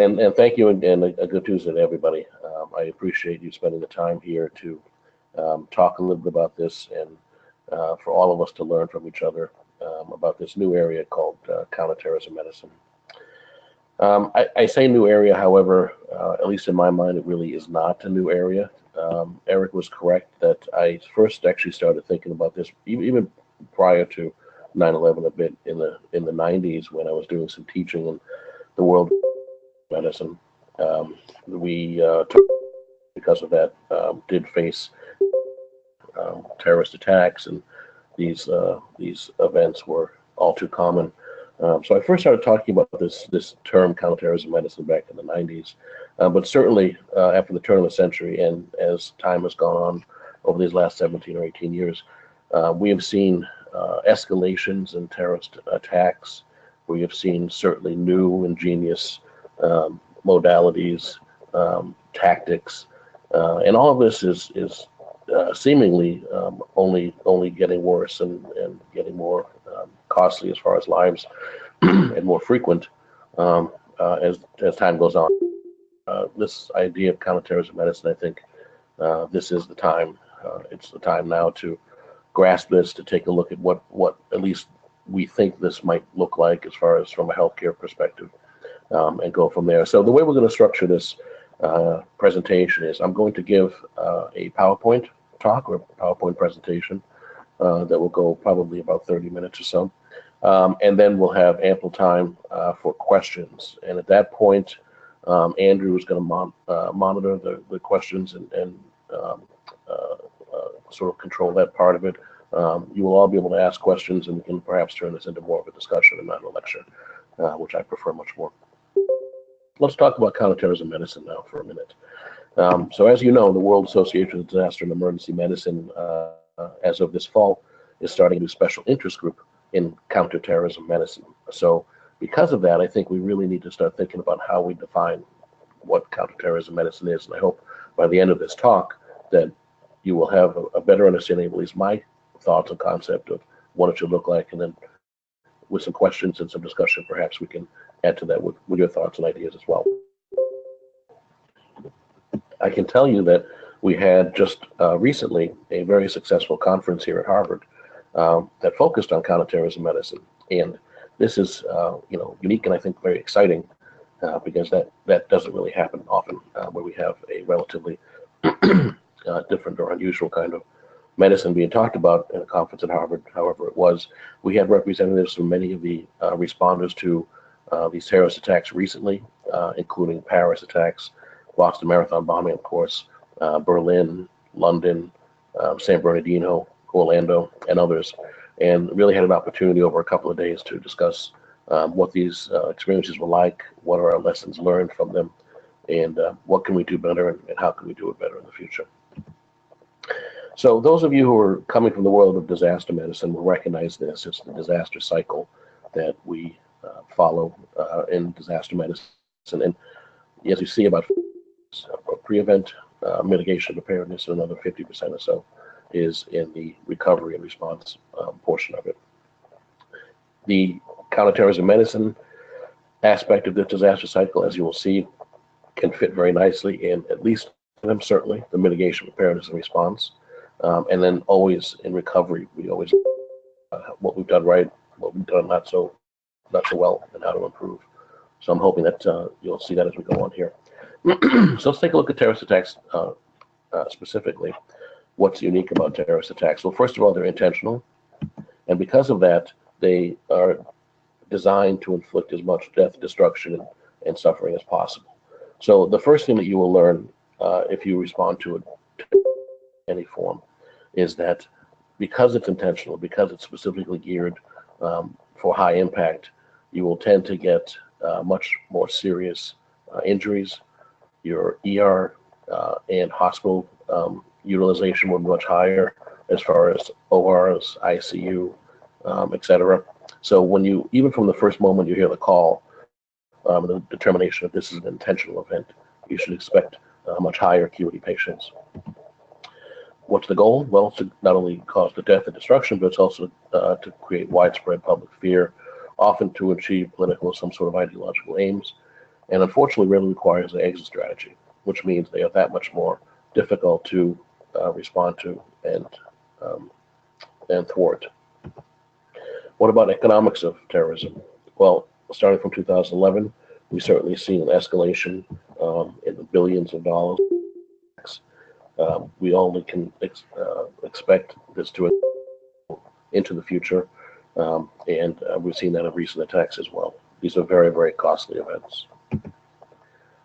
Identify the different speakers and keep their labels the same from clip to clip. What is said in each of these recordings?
Speaker 1: And thank you, and a good Tuesday to everybody. I appreciate you spending the time here to talk a little bit about this, and for all of us to learn from each other about this new area called counterterrorism medicine. I say new area, however, at least in my mind, it really is not a new area. Eric was correct that I first actually started thinking about this even prior to 9/11 a bit in the 90s when I was doing some teaching in the world of medicine. We because of that did face terrorist attacks, and these events were all too common. So I first started talking about this term counterterrorism medicine back in the 90s, but certainly after the turn of the century and as time has gone on over these last 17 or 18 years, we have seen escalations in terrorist attacks. We have seen certainly new ingenious modalities, tactics, and all of this is seemingly only getting worse and getting more costly as far as lives and more frequent as time goes on. This idea of counterterrorism medicine, I think this is the time. It's the time now to grasp this, to take a look at what at least we think this might look like as far as from a healthcare perspective, and go from there. So the way we're going to structure this presentation is I'm going to give a PowerPoint talk or PowerPoint presentation that will go probably about 30 minutes or so. And then we'll have ample time for questions. And at that point, Andrew is going to monitor the questions and sort of control that part of it. You will all be able to ask questions, and we can perhaps turn this into more of a discussion and not a lecture, which I prefer much more. Let's talk about counterterrorism medicine now for a minute. So as you know, the World Association of Disaster and Emergency Medicine, as of this fall, is starting a new special interest group in counterterrorism medicine. So because of that, I think we really need to start thinking about how we define what counterterrorism medicine is. And I hope by the end of this talk that you will have a better understanding of at least my thoughts and concept of what it should look like. And then with some questions and some discussion, perhaps we can add to that with your thoughts and ideas as well. I can tell you that we had just recently a very successful conference here at Harvard that focused on counterterrorism medicine, and this is unique and I think very exciting because that doesn't really happen often where we have a relatively different or unusual kind of medicine being talked about in a conference at Harvard. However, it was. We had representatives from many of the responders to these terrorist attacks recently, including Paris attacks, Boston Marathon bombing, of course, Berlin, London, San Bernardino, Orlando, and others, and really had an opportunity over a couple of days to discuss what these experiences were like, what are our lessons learned from them, and what can we do better, and how can we do it better in the future. So those of you who are coming from the world of disaster medicine will recognize this. It's the disaster cycle that we follow in disaster medicine. And as you see, about pre-event, mitigation, preparedness, and another 50% or so is in the recovery and response portion of it. The counterterrorism medicine aspect of the disaster cycle, as you will see, can fit very nicely in at least them, certainly, the mitigation, preparedness, and response. And then always in recovery, we always what we've done right, what we've done not so well, and how to improve. So I'm hoping that you'll see that as we go on here. So let's take a look at terrorist attacks specifically. What's unique about terrorist attacks? Well, first of all, they're intentional, and because of that, they are designed to inflict as much death, destruction, and suffering as possible. So the first thing that you will learn if you respond to it in any form is that because it's intentional, because it's specifically geared for high impact, you will tend to get much more serious injuries. Your ER and hospital utilization will be much higher as far as ORs, ICU, etc. So when you, even from the first moment you hear the call, the determination that this is an intentional event, you should expect much higher acuity patients. What's the goal? Well, it's to not only cause the death and destruction, but it's also to create widespread public fear, often to achieve political or some sort of ideological aims. and unfortunately really requires an exit strategy, which means they are that much more difficult to respond to um, and thwart. What about economics of terrorism? Well, starting from 2011, we certainly see an escalation in the billions of dollars. We only can expect this to into the future, and we've seen that in recent attacks as well. These are very, very costly events.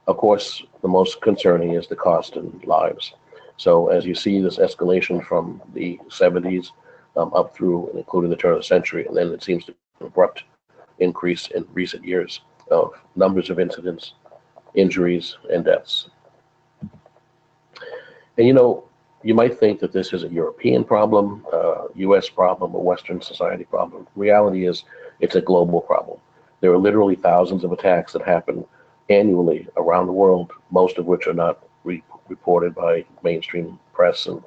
Speaker 1: Of course, the most concerning is the cost in lives. So as you see this escalation from the 70s up through and including the turn of the century, and then it seems to be an abrupt increase in recent years of numbers of incidents, injuries, and deaths. And you might think that this is a European problem, US problem, a Western society problem. Reality is it's a global problem. There are literally thousands of attacks that happen annually around the world, most of which are not reported by mainstream press and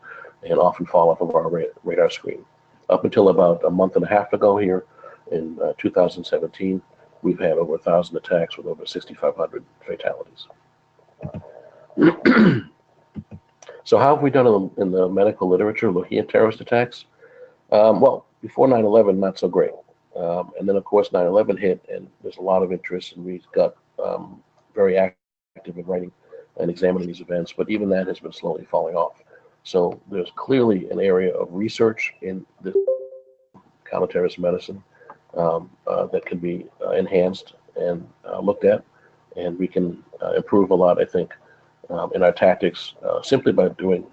Speaker 1: often fall off of our radar screen. Up until about a month and a half ago here in 2017, we've had over 1,000 attacks with over 6,500 fatalities. So how have we done in the medical literature looking at terrorist attacks? Well, before 9/11, not so great. And then, of course, 9/11 hit, and there's a lot of interest, and we got very active in writing and examining these events, but even that has been slowly falling off. So there's clearly an area of research in this counterterrorism medicine that can be enhanced and looked at, and we can improve a lot, I think, in our tactics simply by doing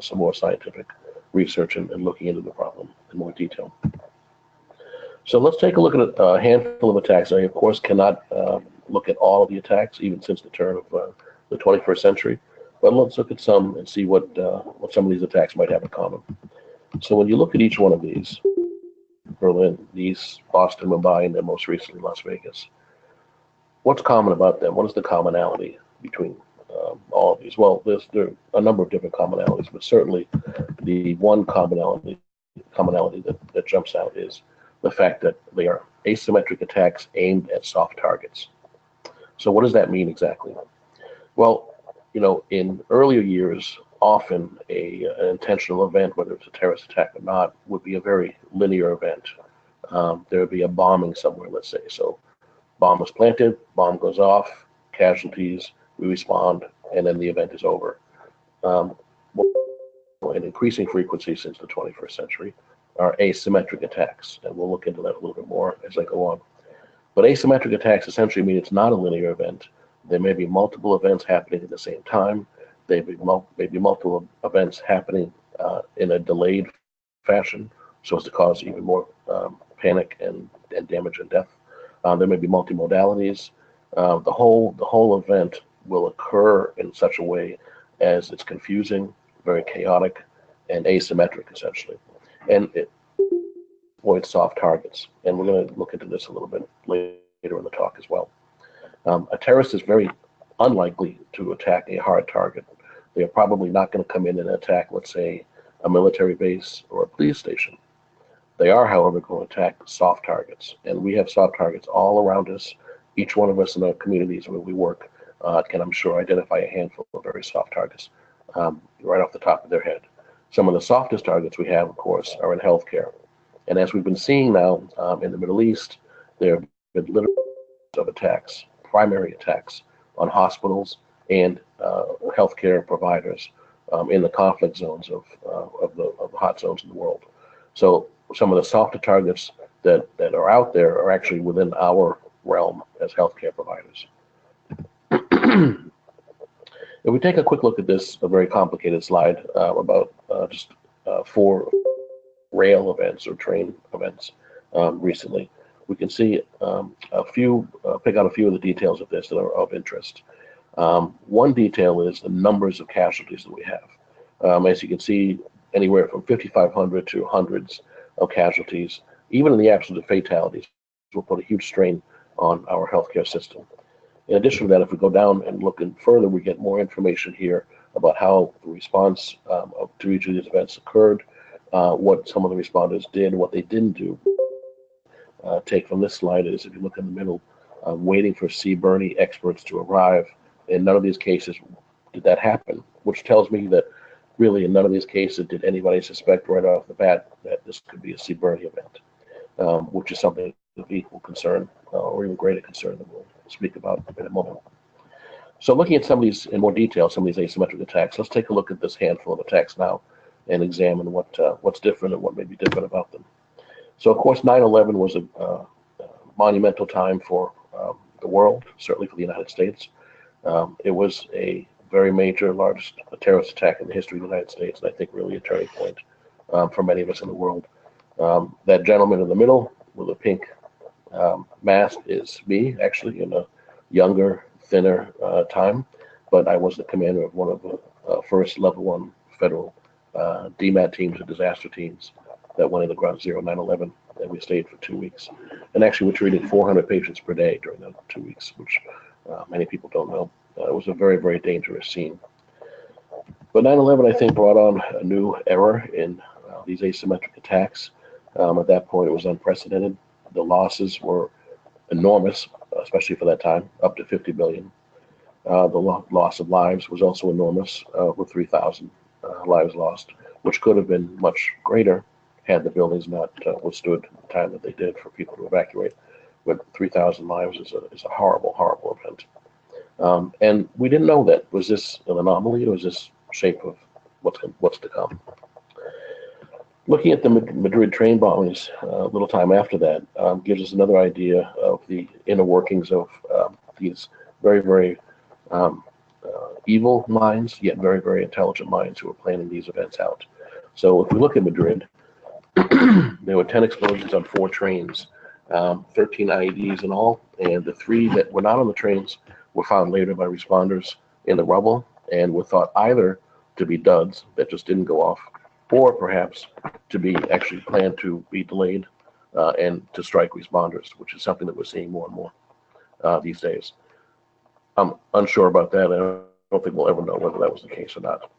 Speaker 1: some more scientific research and looking into the problem in more detail. So let's take a look at a handful of attacks. I, of course, cannot look at all of the attacks, even since the turn of the 21st century, but let's look at some and see what some of these attacks might have in common. So when you look at each one of these, Berlin, these, Boston, Mumbai, and then most recently Las Vegas, what's common about them? What is the commonality between all of these? Well, there are a number of different commonalities, but certainly the one commonality that jumps out is the fact that they are asymmetric attacks aimed at soft targets. So what does that mean exactly? Well, in earlier years, often an intentional event, whether it's a terrorist attack or not, would be a very linear event. There would be a bombing somewhere, let's say. So bomb was planted, bomb goes off, casualties, we respond, and then the event is over. An increasing frequency since the 21st century are asymmetric attacks, and we'll look into that a little bit more as I go on. But asymmetric attacks essentially mean it's not a linear event. There may be multiple events happening at the same time. There may be multiple events happening in a delayed fashion, so as to cause even more panic and damage and death. There may be multi-modalities. The whole event will occur in such a way as it's confusing, very chaotic, and asymmetric, essentially. And it avoids soft targets. And we're going to look into this a little bit later in the talk as well. A terrorist is very unlikely to attack a hard target. They are probably not going to come in and attack, let's say, a military base or a police station. They are, however, going to attack soft targets. And we have soft targets all around us. Each one of us in our communities where we work can, I'm sure, identify a handful of very soft targets right off the top of their head. Some of the softest targets we have, of course, are in healthcare. And as we've been seeing now in the Middle East, there have been literally of attacks, primary attacks on hospitals and healthcare providers in the conflict zones of the hot zones in the world. So some of the softer targets that are out there are actually within our realm as healthcare providers. If we take a quick look at this, a very complicated slide about just 4 rail events or train events recently, we can see pick out a few of the details of this that are of interest. One detail is the numbers of casualties that we have. As you can see, anywhere from 5,500 to hundreds of casualties, even in the absence of fatalities, will put a huge strain on our healthcare system. In addition to that, if we go down and look in further, we get more information here about how the response to each of these events occurred, what some of the responders did, what they didn't do. Take from this slide is, if you look in the middle, waiting for CBRNE experts to arrive. In none of these cases did that happen, which tells me that really in none of these cases did anybody suspect right off the bat that this could be a CBRNE event, which is something of equal concern or even greater concern that we'll speak about in a moment. So looking at some of these in more detail, some of these asymmetric attacks, let's take a look at this handful of attacks now and examine what's different and what may be different about them. So of course 9/11 was a monumental time for the world, certainly for the United States. It was a very major, largest terrorist attack in the history of the United States, and I think really a turning point for many of us in the world. That gentleman in the middle with a pink mask is me, actually, in a younger, thinner time, but I was the commander of one of the first level 1 federal DMAT teams, or disaster teams, that went into ground zero 9/11, and we stayed for 2 weeks. And actually, we treated 400 patients per day during those 2 weeks, which many people don't know. It was a very, very dangerous scene. But 9/11, I think, brought on a new era in these asymmetric attacks. At that point, it was unprecedented. The losses were enormous, especially for that time, up to 50 billion. The loss of lives was also enormous, with 3,000 lives lost, which could have been much greater had the buildings not withstood the time that they did for people to evacuate. But 3,000 lives is a horrible, horrible event. And we didn't know that. Was this an anomaly, or was this shape of what's to come? Looking at the Madrid train bombings a little time after that gives us another idea of the inner workings of these very, very evil minds, yet very, very intelligent minds who are planning these events out. So if we look at Madrid, there were 10 explosions on 4 trains, 13 IEDs in all, and the 3 that were not on the trains were found later by responders in the rubble and were thought either to be duds that just didn't go off, or perhaps to be actually planned to be delayed and to strike responders, which is something that we're seeing more and more these days. I'm unsure about that. I don't think we'll ever know whether that was the case or not.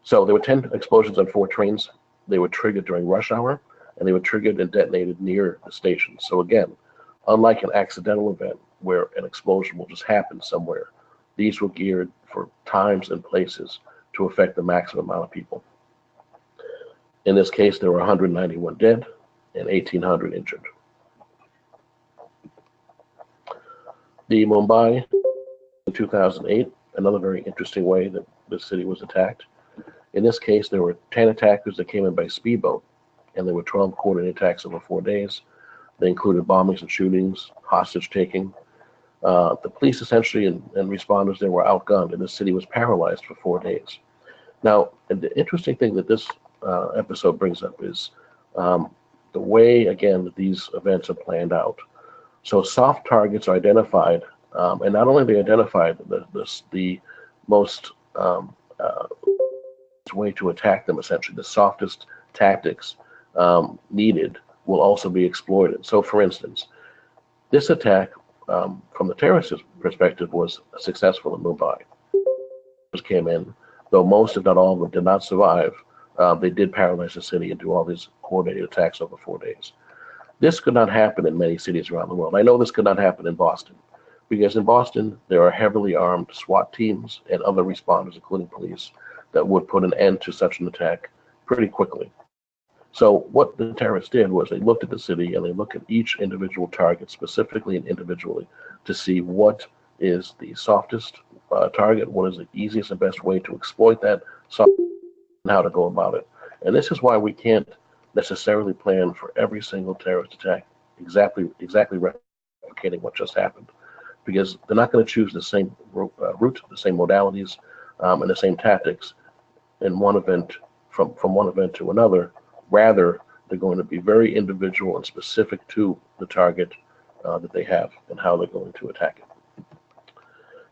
Speaker 1: So there were 10 explosions on 4 trains. They were triggered during rush hour, and they were triggered and detonated near the station. So again, unlike an accidental event where an explosion will just happen somewhere, these were geared for times and places to affect the maximum amount of people. In this case, there were 191 dead and 1,800 injured. The Mumbai in 2008, another very interesting way that the city was attacked. In this case, there were 10 attackers that came in by speedboat, and there were 12 coordinated attacks over 4 days. They included bombings and shootings, hostage taking. The police essentially and responders there were outgunned, and the city was paralyzed for 4 days. Now, the interesting thing that this episode brings up is the way, again, that these events are planned out. So soft targets are identified, and not only are they identified, the most way to attack them, essentially, the softest tactics needed will also be exploited. So, for instance, this attack, from the terrorist perspective, was successful in Mumbai. Came in, though most, if not all of them, did not survive. They did paralyze the city and do all these coordinated attacks over 4 days. This could not happen in many cities around the world. I know this could not happen in Boston, because in Boston, there are heavily armed SWAT teams and other responders, including police, that would put an end to such an attack pretty quickly. So what the terrorists did was they looked at the city and they looked at each individual target specifically and individually to see what is the softest target, what is the easiest and best way to exploit that soft, and how to go about it. And this is why we can't necessarily plan for every single terrorist attack exactly replicating what just happened, because they're not going to choose the same route, the same modalities, and the same tactics in one event from one event to another. Rather, they're going to be very individual and specific to the target that they have and how they're going to attack it.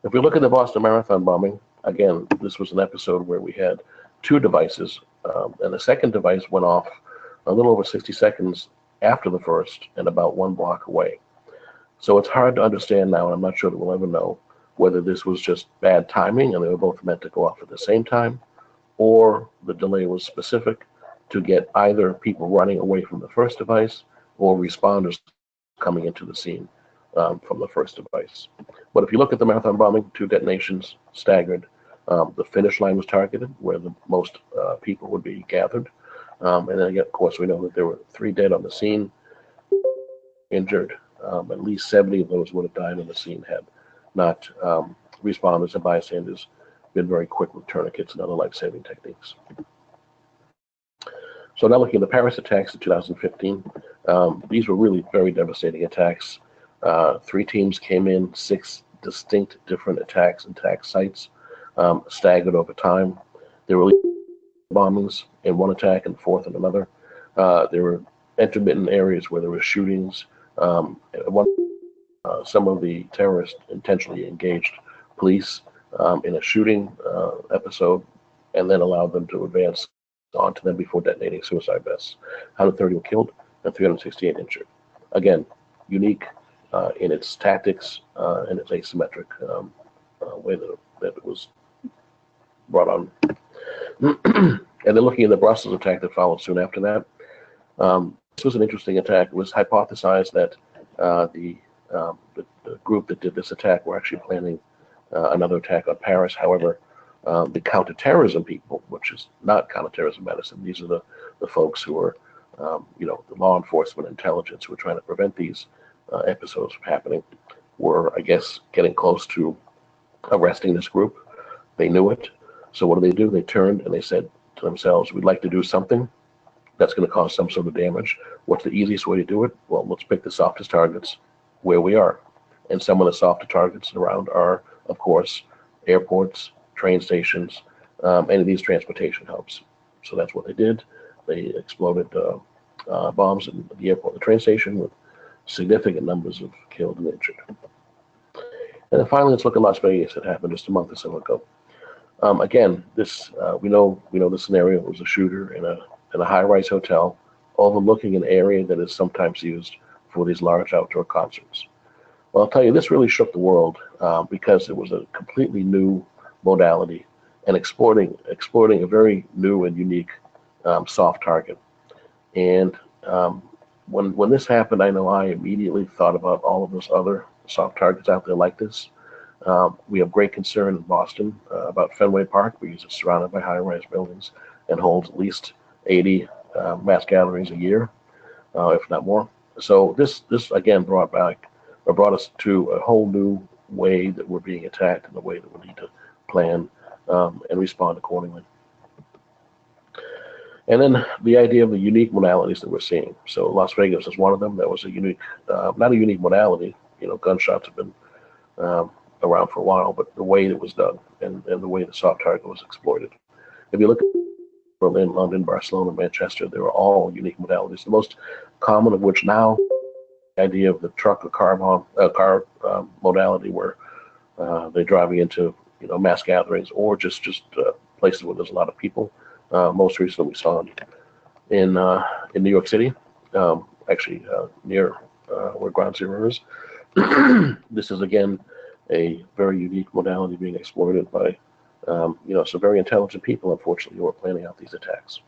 Speaker 1: If we look at the Boston Marathon bombing, again, this was an episode where we had 2 devices, and the second device went off a little over 60 seconds after the first and about 1 block away. So it's hard to understand now, and I'm not sure that we'll ever know, whether this was just bad timing and they were both meant to go off at the same time, or the delay was specific to get either people running away from the first device or responders coming into the scene. from the first device. But if you look at the marathon bombing, 2 detonations staggered. The finish line was targeted, where the most people would be gathered. And then, of course, we know that there were 3 dead on the scene, injured. At least 70 of those would have died on the scene had not responders and bystanders been very quick with tourniquets and other life-saving techniques. So now looking at the Paris attacks in 2015, these were really very devastating attacks. 3 teams came in, 6 distinct different attacks and attack sites, staggered over time. There were bombings in one attack and 4th in another. There were intermittent areas where there were shootings. Some of the terrorists intentionally engaged police in a shooting episode and then allowed them to advance onto them before detonating suicide vests. 130 were killed and 368 injured. Again, unique in its tactics and its asymmetric way that it was brought on. And then looking at the Brussels attack that followed soon after that, this was an interesting attack. It was hypothesized that the group that did this attack were actually planning another attack on Paris. However, the counter-terrorism people, which is not counter-terrorism medicine, these are the folks who are, the law enforcement intelligence who are trying to prevent these episodes from happening, were, I guess, getting close to arresting this group. They knew it. So what do? They turned and they said to themselves, we'd like to do something that's going to cause some sort of damage. What's the easiest way to do it? Well, let's pick the softest targets where we are. And some of the softer targets around are, of course, airports, train stations, any of these transportation hubs. So that's what they did. They exploded bombs in the airport, the train station, with significant numbers of killed and injured. And then finally, let's look at Las Vegas. It happened just a month or so ago. Again, this we know the scenario. It was a shooter in a high-rise hotel overlooking an area that is sometimes used for these large outdoor concerts. Well, I'll tell you, this really shook the world because it was a completely new modality and exploring a very new and unique soft target. And when this happened, I know I immediately thought about all of those other soft targets out there like this. We have great concern in Boston about Fenway Park because it's surrounded by high-rise buildings and holds at least 80 mass gatherings a year, if not more. So this again brought us to a whole new way that we're being attacked and the way that we need to plan and respond accordingly. And then the idea of the unique modalities that we're seeing. So Las Vegas is one of them. That was a unique, not a unique modality. Gunshots have been around for a while, but the way it was done and the way the soft target was exploited. If you look at Berlin, London, Barcelona, Manchester, they were all unique modalities. The most common of which now, the idea of the truck or car modality, where they're driving into mass gatherings or just places where there's a lot of people. Most recently, we saw in New York City, actually near where Ground Zero is. This is again a very unique modality being exploited by some very intelligent people, unfortunately, who are planning out these attacks.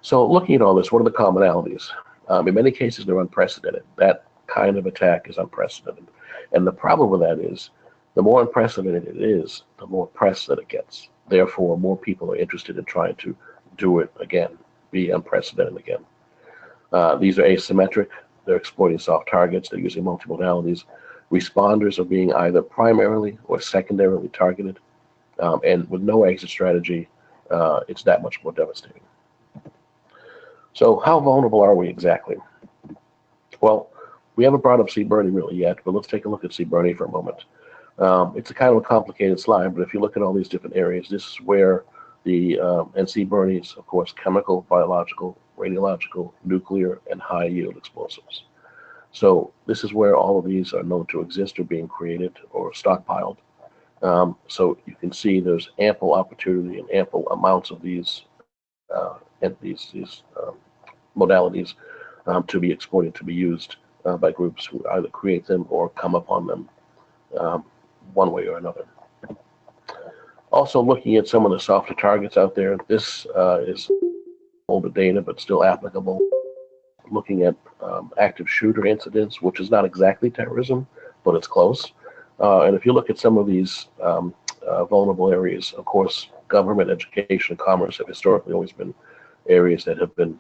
Speaker 1: So looking at all this, what are the commonalities? In many cases, they're unprecedented. That kind of attack is unprecedented. And the problem with that is, the more unprecedented it is, the more press that it gets. Therefore, more people are interested in trying to do it again, be unprecedented again. These are asymmetric. They're exploiting soft targets. They're using multi-modalities. Responders are being either primarily or secondarily targeted. And with no exit strategy, it's that much more devastating. So how vulnerable are we exactly? Well, we haven't brought up C. Bernie really yet, but let's take a look at C. Bernie for a moment. It's a kind of a complicated slide, but if you look at all these different areas, this is where and C. Bernie's, of course, chemical, biological, radiological, nuclear, and high-yield explosives. So this is where all of these are known to exist or being created or stockpiled. So you can see there's ample opportunity and ample amounts of these modalities to be exploited, to be used by groups who either create them or come upon them one way or another. Also looking at some of the softer targets out there, this is older data but still applicable. Looking at active shooter incidents, which is not exactly terrorism, but it's close. And if you look at some of these vulnerable areas, of course, government, education, and commerce have historically always been areas that have been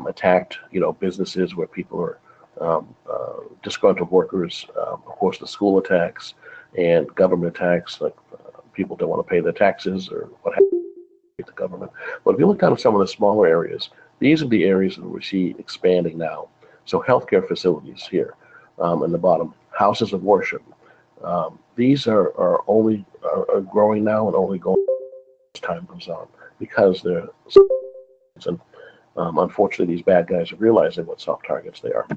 Speaker 1: attacked. Businesses where people are disgruntled workers, of course, the school attacks and government attacks, like people don't want to pay their taxes or what have you, the government. But if you look down at some of the smaller areas, these are the areas that we see expanding now. So healthcare facilities here in the bottom, houses of worship. These are growing now and only going as time goes on because they're, and unfortunately these bad guys are realizing what soft targets they are.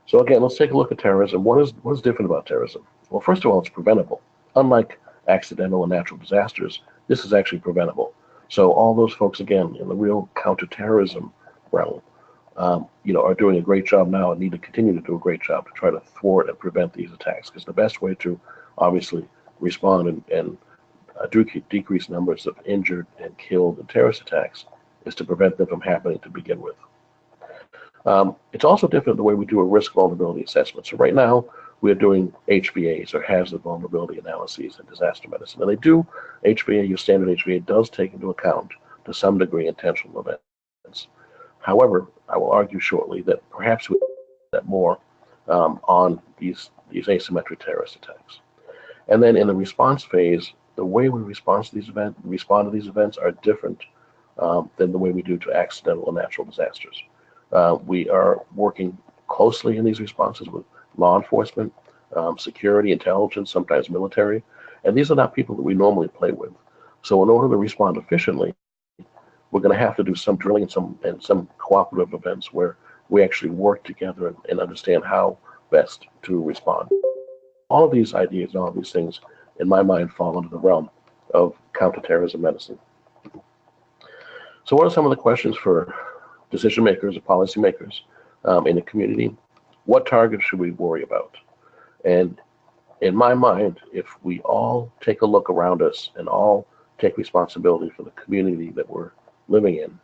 Speaker 1: So again, let's take a look at terrorism. What is different about terrorism? Well, first of all, it's preventable. Unlike accidental and natural disasters, this is actually preventable. So all those folks, again, in the real counterterrorism realm, are doing a great job now and need to continue to do a great job to try to thwart and prevent these attacks. Because the best way to obviously respond and decrease numbers of injured and killed in terrorist attacks is to prevent them from happening to begin with. It's also different the way we do a risk vulnerability assessment. So right now, we're doing HVAs, or hazard vulnerability analyses, in disaster medicine. And they do HVA, your standard HVA does take into account, to some degree, intentional events. However, I will argue shortly that perhaps we that more on these asymmetric terrorist attacks. And then in the response phase, the way we respond to these events are different than the way we do to accidental and natural disasters. We are working closely in these responses with law enforcement, security, intelligence, sometimes military, and these are not people that we normally play with. So in order to respond efficiently, we're going to have to do some drilling and some cooperative events where we actually work together and understand how best to respond. All of these ideas and all of these things, in my mind, fall into the realm of counterterrorism medicine. So what are some of the questions for decision makers or policymakers in the community? What targets should we worry about? And in my mind, if we all take a look around us and all take responsibility for the community that we're living in,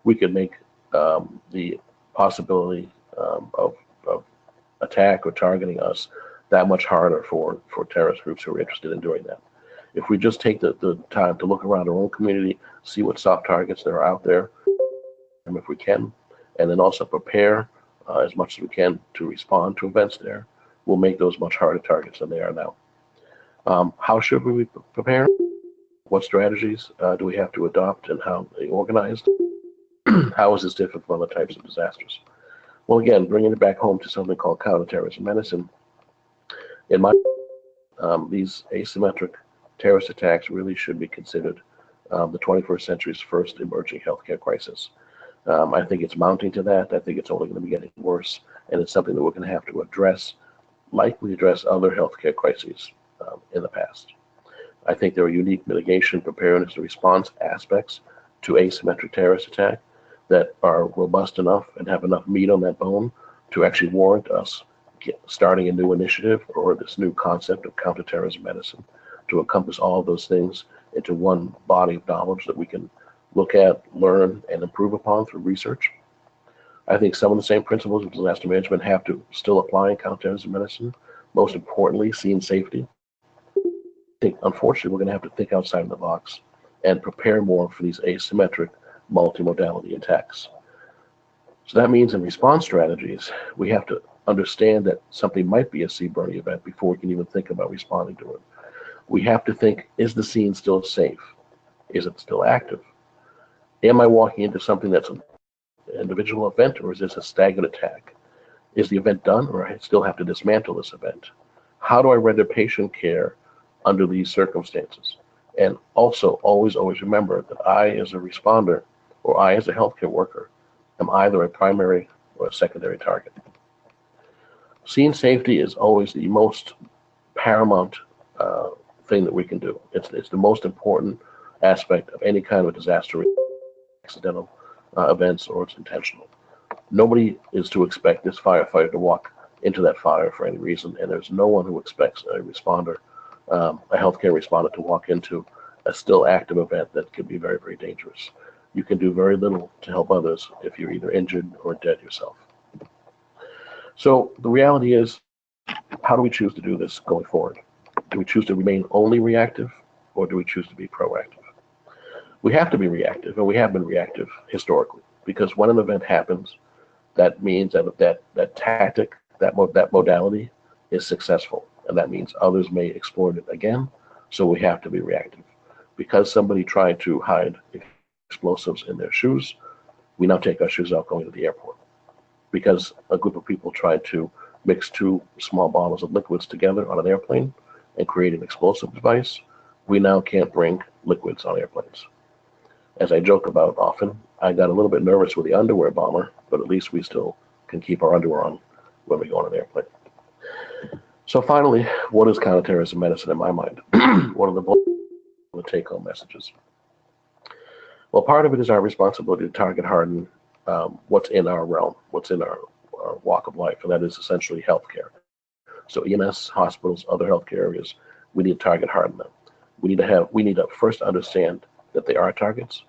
Speaker 1: we could make the possibility of attack or targeting us that much harder for terrorist groups who are interested in doing that. If we just take the time to look around our own community, see what soft targets there are out there, if we can, and then also prepare as much as we can to respond to events there, we'll make those much harder targets than they are now. How should we prepare? What strategies do we have to adopt, and how are they organized? How is this different from other types of disasters? Well, again, bringing it back home to something called counterterrorism medicine, in my these asymmetric terrorist attacks really should be considered the 21st century's first emerging healthcare crisis. I think it's mounting to that. I think it's only going to be getting worse, and it's something that we're going to have to address, like we address other healthcare crises in the past. I think there are unique mitigation, preparedness, and response aspects to asymmetric terrorist attack that are robust enough and have enough meat on that bone to actually warrant us starting a new initiative or this new concept of counterterrorism medicine to encompass all of those things into one body of knowledge that we can look at, learn, and improve upon through research. I think some of the same principles of disaster management have to still apply in counterterrorism medicine. Most importantly, scene safety. I think, unfortunately, we're going to have to think outside the box and prepare more for these asymmetric multi-modality attacks. So that means in response strategies, we have to understand that something might be a sea-burning event before we can even think about responding to it. We have to think, is the scene still safe? Is it still active? Am I walking into something that's an individual event, or is this a staggered attack? Is the event done, or I still have to dismantle this event? How do I render patient care under these circumstances? And also, always remember that I, as a responder, or I, as a healthcare worker, am either a primary or a secondary target. Scene safety is always the most paramount thing that we can do. It's the most important aspect of any kind of disaster, accidental events, or it's intentional. Nobody is to expect this firefighter to walk into that fire for any reason, and there's no one who expects a responder, a healthcare responder, to walk into a still active event that could be very, very dangerous. You can do very little to help others if you're either injured or dead yourself. So the reality is, how do we choose to do this going forward? Do we choose to remain only reactive, or do we choose to be proactive? We have to be reactive, and we have been reactive historically, because when an event happens, that means that tactic, that modality is successful, and that means others may exploit it again. So we have to be reactive. Because somebody tried to hide explosives in their shoes, we now take our shoes out going to the airport. Because a group of people tried to mix two small bottles of liquids together on an airplane and create an explosive device, we now can't bring liquids on airplanes. As I joke about often, I got a little bit nervous with the underwear bomber, but at least we still can keep our underwear on when we go on an airplane. So finally, what is counterterrorism medicine in my mind? What are the take-home messages? Well, part of it is our responsibility to target harden what's in our realm, what's in our walk of life, and that is essentially healthcare. So EMS, hospitals, other healthcare areas, we need to target harden them. We need to first understand that they are targets,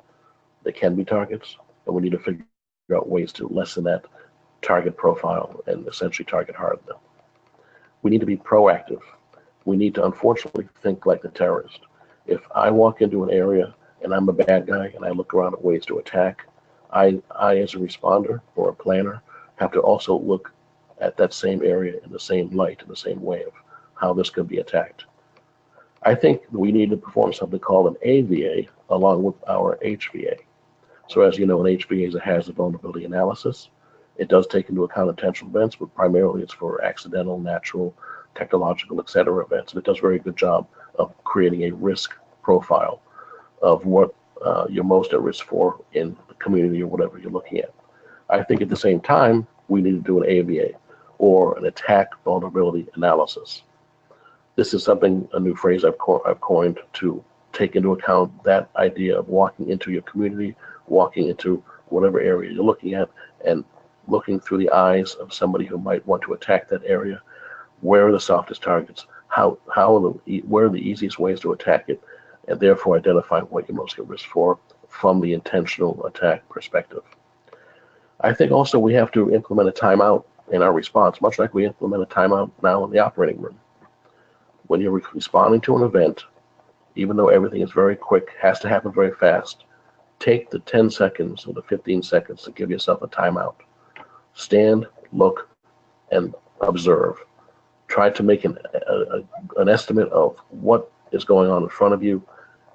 Speaker 1: they can be targets, and we need to figure out ways to lessen that target profile and essentially target harden them. We need to be proactive. We need to unfortunately think like the terrorist. If I walk into an area and I'm a bad guy and I look around at ways to attack, I as a responder or a planner have to also look at that same area in the same light, in the same way of how this could be attacked. I think we need to perform something called an AVA along with our HVA. So as you know, an HVA is a hazard vulnerability analysis. It does take into account intentional events, but primarily it's for accidental, natural, technological, etc. events. And it does a very good job of creating a risk profile of what you're most at risk for in the community or whatever you're looking at. I think at the same time, we need to do an AVA, or an attack vulnerability analysis. This is something, a new phrase I've coined to take into account that idea of walking into your community, walking into whatever area you're looking at, and looking through the eyes of somebody who might want to attack that area. Where are the softest targets? Where are the easiest ways to attack it? And therefore identify what you're most at risk for from the intentional attack perspective. I think also we have to implement a timeout in our response, much like we implement a timeout now in the operating room. When you're responding to an event, even though everything is very quick, has to happen very fast, take the 10 seconds or the 15 seconds to give yourself a timeout. Stand, look, and observe. Try to make an estimate of what is going on in front of you.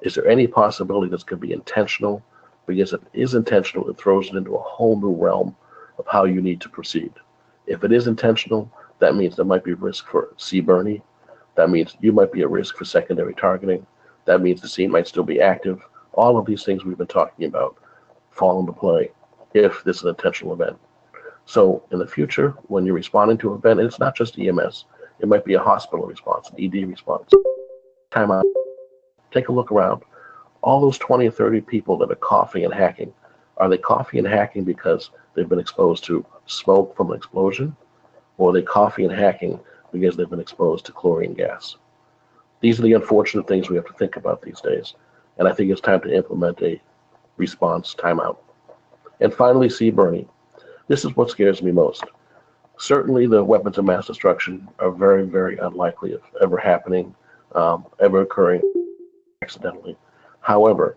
Speaker 1: Is there any possibility this could be intentional? Because if it is intentional, it throws it into a whole new realm of how you need to proceed. If it is intentional, that means there might be risk for C-Bernie. That means you might be at risk for secondary targeting. That means the scene might still be active. All of these things we've been talking about fall into play if this is an intentional event. So in the future, when you're responding to an event, and it's not just EMS, it might be a hospital response, an ED response. Time out. Take a look around. All those 20 or 30 people that are coughing and hacking, are they coughing and hacking because they've been exposed to smoke from an explosion? Or are they coughing and hacking because they've been exposed to chlorine gas? These are the unfortunate things we have to think about these days. And I think it's time to implement a response timeout. And finally, C-Bernie. This is what scares me most. Certainly the weapons of mass destruction are very, very unlikely of ever happening, ever occurring accidentally. However,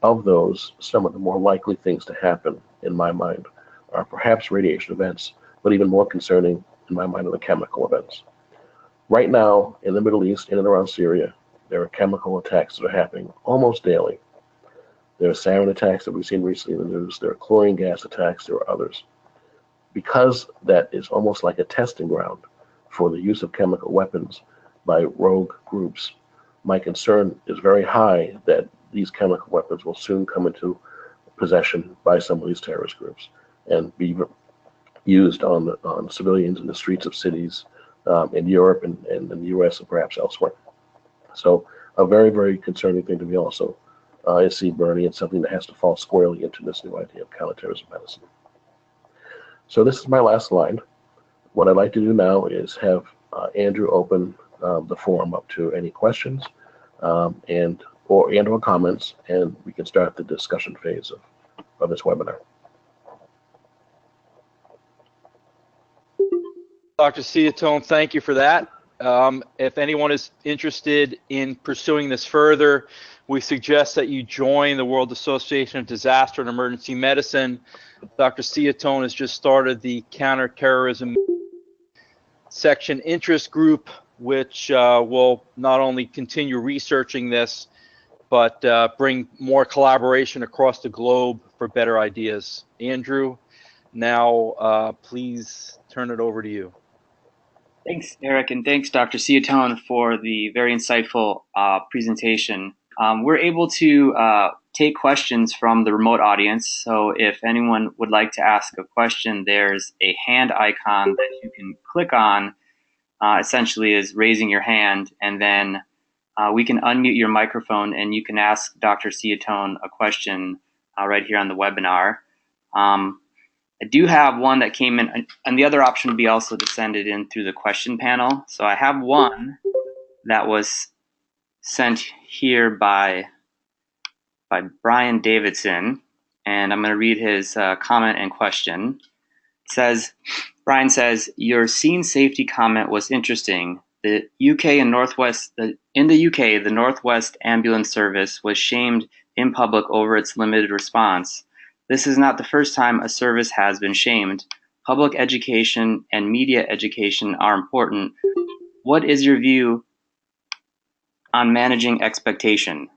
Speaker 1: of those, some of the more likely things to happen, in my mind, are perhaps radiation events, but even more concerning, in my mind, are the chemical events. Right now, in the Middle East, in and around Syria, there are chemical attacks that are happening almost daily. There are sarin attacks that we've seen recently in the news. There are chlorine gas attacks. There are others. Because that is almost like a testing ground for the use of chemical weapons by rogue groups, my concern is very high that these chemical weapons will soon come into possession by some of these terrorist groups and be used on civilians in the streets of cities in Europe and in the US and perhaps elsewhere. So a very, very concerning thing to me also is C-Bernie, and something that has to fall squarely into this new idea of counterterrorism medicine. So this is my last slide. What I'd like to do now is have Andrew open the forum up to any questions or comments, and we can start the discussion phase of this webinar.
Speaker 2: Dr. Ciottone, thank you for that. If anyone is interested in pursuing this further, we suggest that you join the World Association of Disaster and Emergency Medicine. Dr. Ciottone has just started the Counter-Terrorism Section Interest Group, which will not only continue researching this, but bring more collaboration across the globe for better ideas. Andrew, now please turn it over to you.
Speaker 3: Thanks, Eric, and thanks, Dr. Ciottone, for the very insightful presentation. We're able to take questions from the remote audience, so if anyone would like to ask a question, there's a hand icon that you can click on, essentially is raising your hand, and then we can unmute your microphone and you can ask Dr. Ciottone a question right here on the webinar. I do have one that came in, and the other option would be also to send it in through the question panel. So I have one that was sent here by Brian Davidson, and I'm going to read his comment and question. It says, Brian says, your scene safety comment was interesting. In the UK, the Northwest Ambulance Service was shamed in public over its limited response. This is not the first time a service has been shamed. Public education and media education are important. What is your view on managing expectation?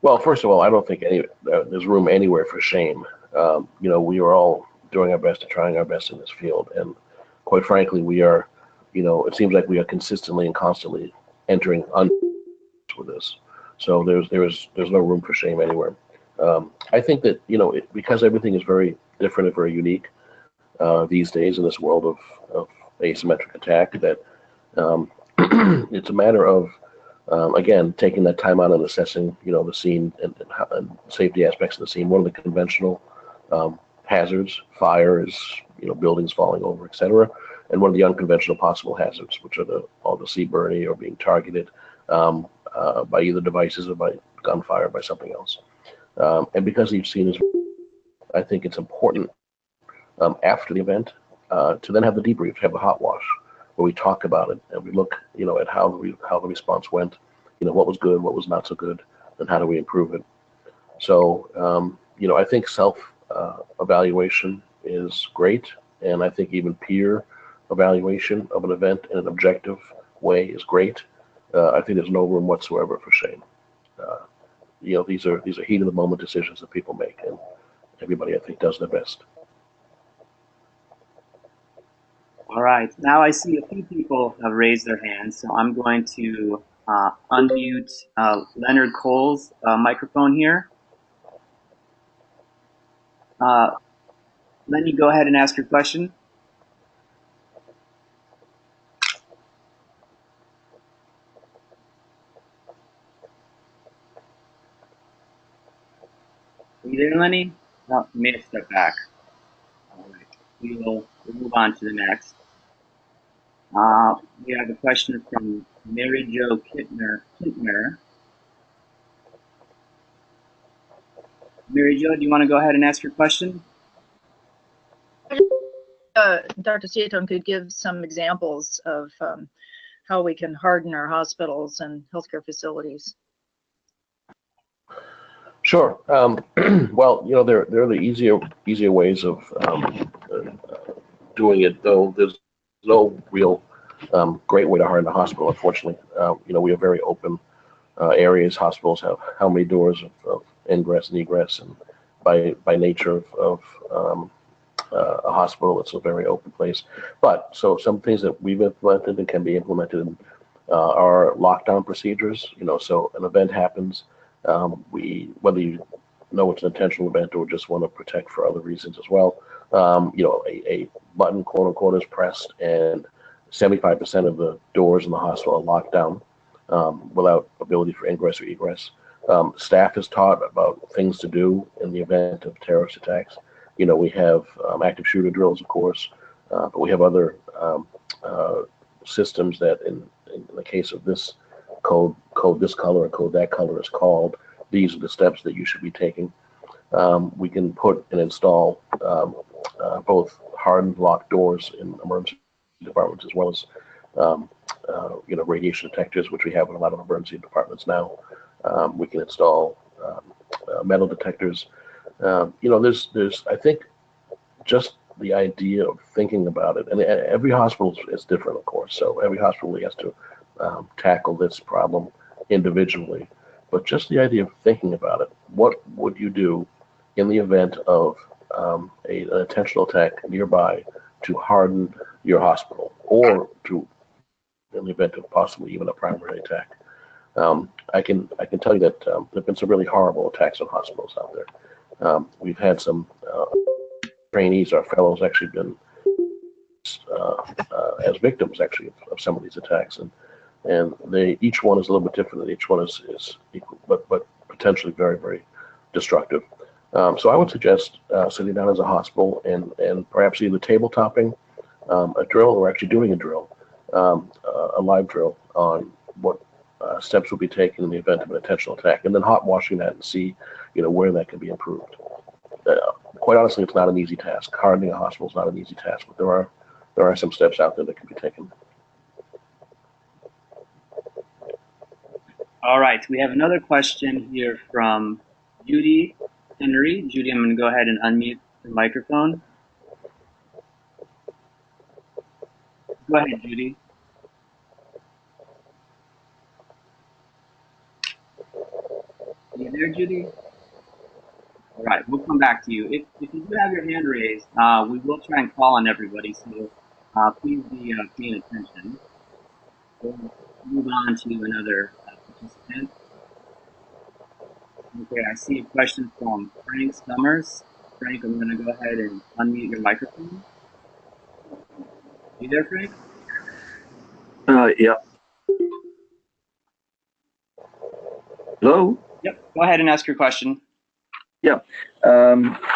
Speaker 1: Well, first of all, I don't think there's room anywhere for shame. We are all doing our best and trying our best in this field, and quite frankly, we are, it seems like we are consistently and constantly entering with this. So there's no room for shame anywhere. I think that because everything is very different and very unique these days in this world of asymmetric attack, that it's a matter of again taking that time out and assessing the scene and safety aspects of the scene. What are the conventional hazards? Fires, buildings falling over, etc. And what are the unconventional possible hazards, which are all the sea burning or being targeted by either devices or by gunfire or by something else. And because each scene is, I think it's important after the event to then have the debrief, to have the hot wash, where we talk about it and we look, at how the response went, what was good, what was not so good, and how do we improve it. So, I think self-evaluation is great, and I think even peer evaluation of an event in an objective way is great. I think there's no room whatsoever for shame. These are heat of the moment decisions that people make, and everybody, I think, does their best.
Speaker 3: All right. Now I see a few people have raised their hands, so I'm going to unmute Leonard Cole's microphone here. Lenny, go ahead and ask your question. Are you there, Lenny? No, you may have stepped back. All right. We'll move on to the next. We have a question from Mary Jo Kittner. Mary Jo, do you want to go ahead and ask your question?
Speaker 4: Dr. Ciottone could give some examples of how we can harden our hospitals and healthcare facilities.
Speaker 1: Sure. Well, there are the easier ways of doing it, though there's no real great way to harden a hospital, unfortunately. We have very open areas. Hospitals have how many doors of ingress and egress, and by nature of a hospital, it's a very open place. But so some things that we've implemented and can be implemented are lockdown procedures. So an event happens, whether you know it's an intentional event or just want to protect for other reasons as well. A button, quote unquote, is pressed, and 75% of the doors in the hospital are locked down without ability for ingress or egress. Staff is taught about things to do in the event of terrorist attacks. We have active shooter drills, of course, but we have other systems that, in the case of this code this color and code that color is called. These are the steps that you should be taking. We can put and install both hardened locked doors in emergency departments, as well as radiation detectors, which we have in a lot of emergency departments now. We can install metal detectors. There's I think just the idea of thinking about it, and every hospital is different, of course. So every hospital has to tackle this problem individually. But just the idea of thinking about it, what would you do in the event of an intentional attack nearby to harden your hospital, or in the event of possibly even a primary attack? I can tell you that there have been some really horrible attacks on hospitals out there. We've had some trainees, our fellows, actually been as victims actually of some of these attacks, and each one is a little bit different, and each one is equal, but potentially very, very destructive. So I would suggest sitting down as a hospital and perhaps either tabletopping a drill, or actually doing a drill, a live drill on what steps will be taken in the event of an intentional attack, and then hot washing that and see where that can be improved. Quite honestly, it's not an easy task. Hardening a hospital is not an easy task, but there are some steps out there that can be taken.
Speaker 3: All right, we have another question here from Judy Henry. Judy, I'm going to go ahead and unmute the microphone. Go ahead, Judy. Are you there, Judy? All right, we'll come back to you. If you do have your hand raised, we will try and call on everybody, so please be paying attention. We'll move on to another participant. Okay, I see a question from Frank Summers. Frank, I'm going to go ahead and unmute your microphone. You there, Frank?
Speaker 5: Yeah. Hello?
Speaker 3: Yep, go ahead and ask your question.
Speaker 5: Yeah.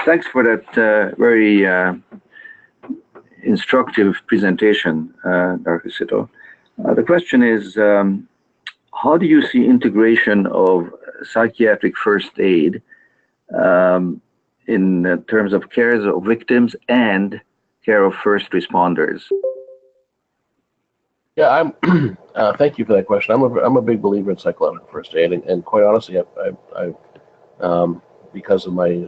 Speaker 5: Thanks for that very instructive presentation, Dr. Ciottone. The question is, how do you see integration of psychiatric first aid in terms of care of victims and care of first responders?
Speaker 1: Yeah, thank you for that question. I'm a big believer in psychological first aid, and quite honestly, I because of my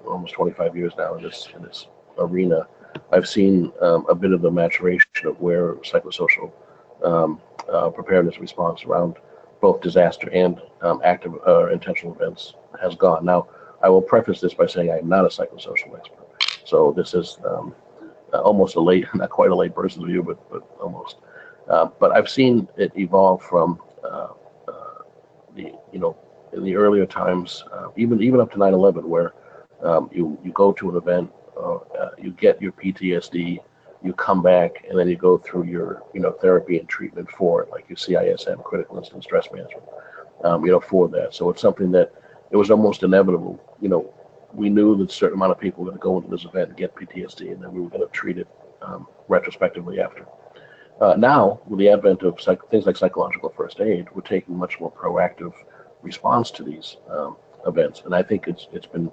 Speaker 1: almost 25 years now in this arena, I've seen a bit of the maturation of where psychosocial preparedness response around both disaster and active or intentional events has gone. Now, I will preface this by saying I am not a psychosocial expert, so this is almost not quite a late person's view, but almost. But I've seen it evolve from in the earlier times, even up to 9/11, where you go to an event, you get your PTSD, you come back, and then you go through your therapy and treatment for it, like your CISM, critical incident stress management, for that. So it's something that it was almost inevitable. We knew that a certain amount of people were going to go into this event and get PTSD, and then we were going to treat it retrospectively after. Now, with the advent of things like psychological first aid, we're taking much more proactive response to these events, and I think it's been.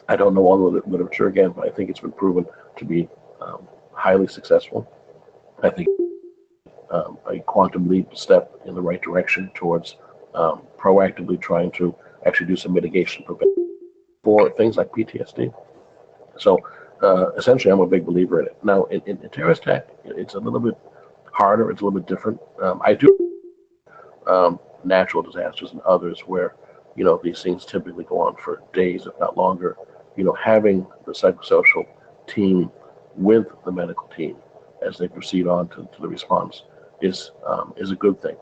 Speaker 1: I don't know all the literature again, but I think it's been proven to be highly successful. I think a quantum leap step in the right direction towards proactively trying to actually do some mitigation for things like PTSD. So essentially, I'm a big believer in it. Now, in terrorist attack, it's a little bit harder. It's a little bit different. I do natural disasters and others where these things typically go on for days, if not longer. Having the psychosocial team with the medical team as they proceed on to the response is a good thing.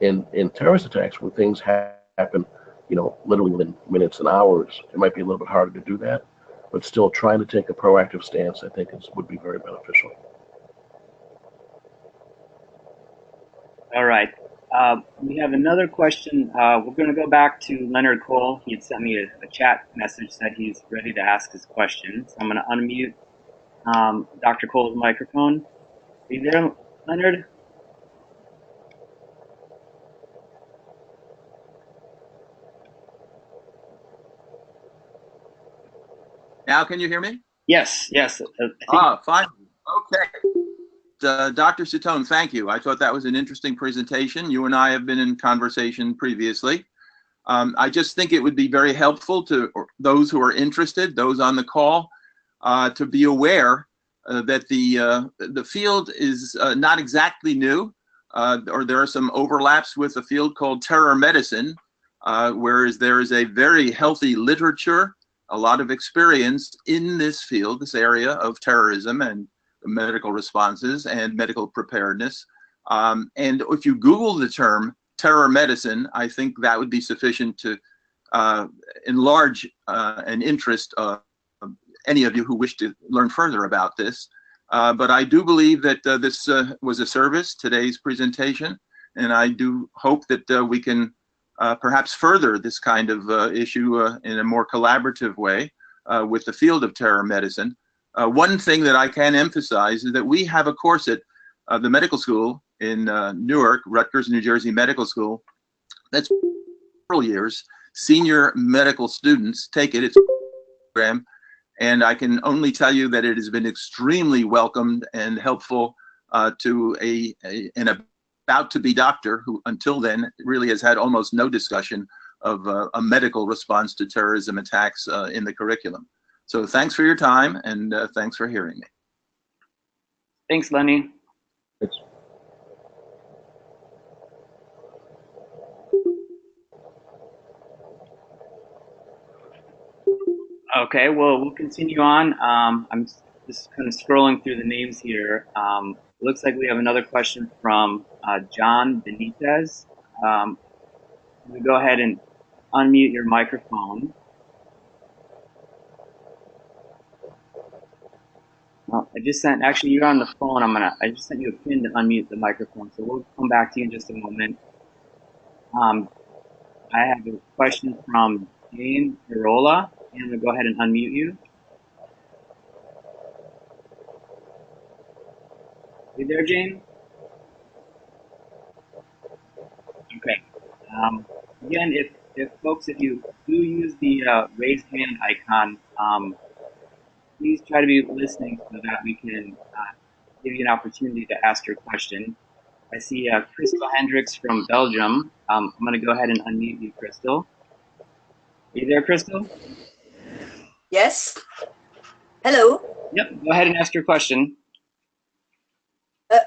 Speaker 1: In terrorist attacks, when things happen, literally within minutes and hours, it might be a little bit harder to do that, but still trying to take a proactive stance, I think, would be very beneficial.
Speaker 3: All right. We have another question. We're going to go back to Leonard Cole. He had sent me a chat message that he's ready to ask his question. So I'm going to unmute Dr. Cole's microphone. Are you there, Leonard?
Speaker 6: Yeah, now can you hear me?
Speaker 3: Yes, yes.
Speaker 6: Fine. Okay. Dr. Ciottone, thank you. I thought that was an interesting presentation. You and I have been in conversation previously. I just think it would be very helpful to those who are interested, those on the call, to be aware that the field is not exactly new, or there are some overlaps with a field called terror medicine, whereas there is a very healthy literature, a lot of experience in this field, this area of terrorism and medical responses and medical preparedness. And if you Google the term terror medicine, I think that would be sufficient to enlarge an interest of any of you who wish to learn further about this. But I do believe that this was a service, today's presentation, and I do hope that we can perhaps further this kind of issue in a more collaborative way with the field of terror medicine. One thing that I can emphasize is that we have a course at the medical school in Newark, Rutgers, New Jersey Medical School, that's several years. Senior medical students take it. It's a program, and I can only tell you that it has been extremely welcomed and helpful to an about-to-be doctor who, until then, really has had almost no discussion of a medical response to terrorism attacks in the curriculum. So thanks for your time, and thanks for hearing me.
Speaker 3: Thanks, Lenny.
Speaker 1: Thanks.
Speaker 3: Okay, well, we'll continue on. I'm just kind of scrolling through the names here. Looks like we have another question from John Benitez. We go ahead and unmute your microphone. Well, I just sent, actually you're on the phone. I just sent you a pin to unmute the microphone, so we'll come back to you in just a moment. I have a question from Jane Carola. I'm going to go ahead and unmute you. You there, Jane? Okay. Again, if folks, if you do use the raise hand icon, please try to be listening so that we can give you an opportunity to ask your question. I see Crystal Hendricks from Belgium. I'm going to go ahead and unmute you, Crystal. Are you there, Crystal?
Speaker 7: Yes. Hello.
Speaker 3: Yep, go ahead and ask your question.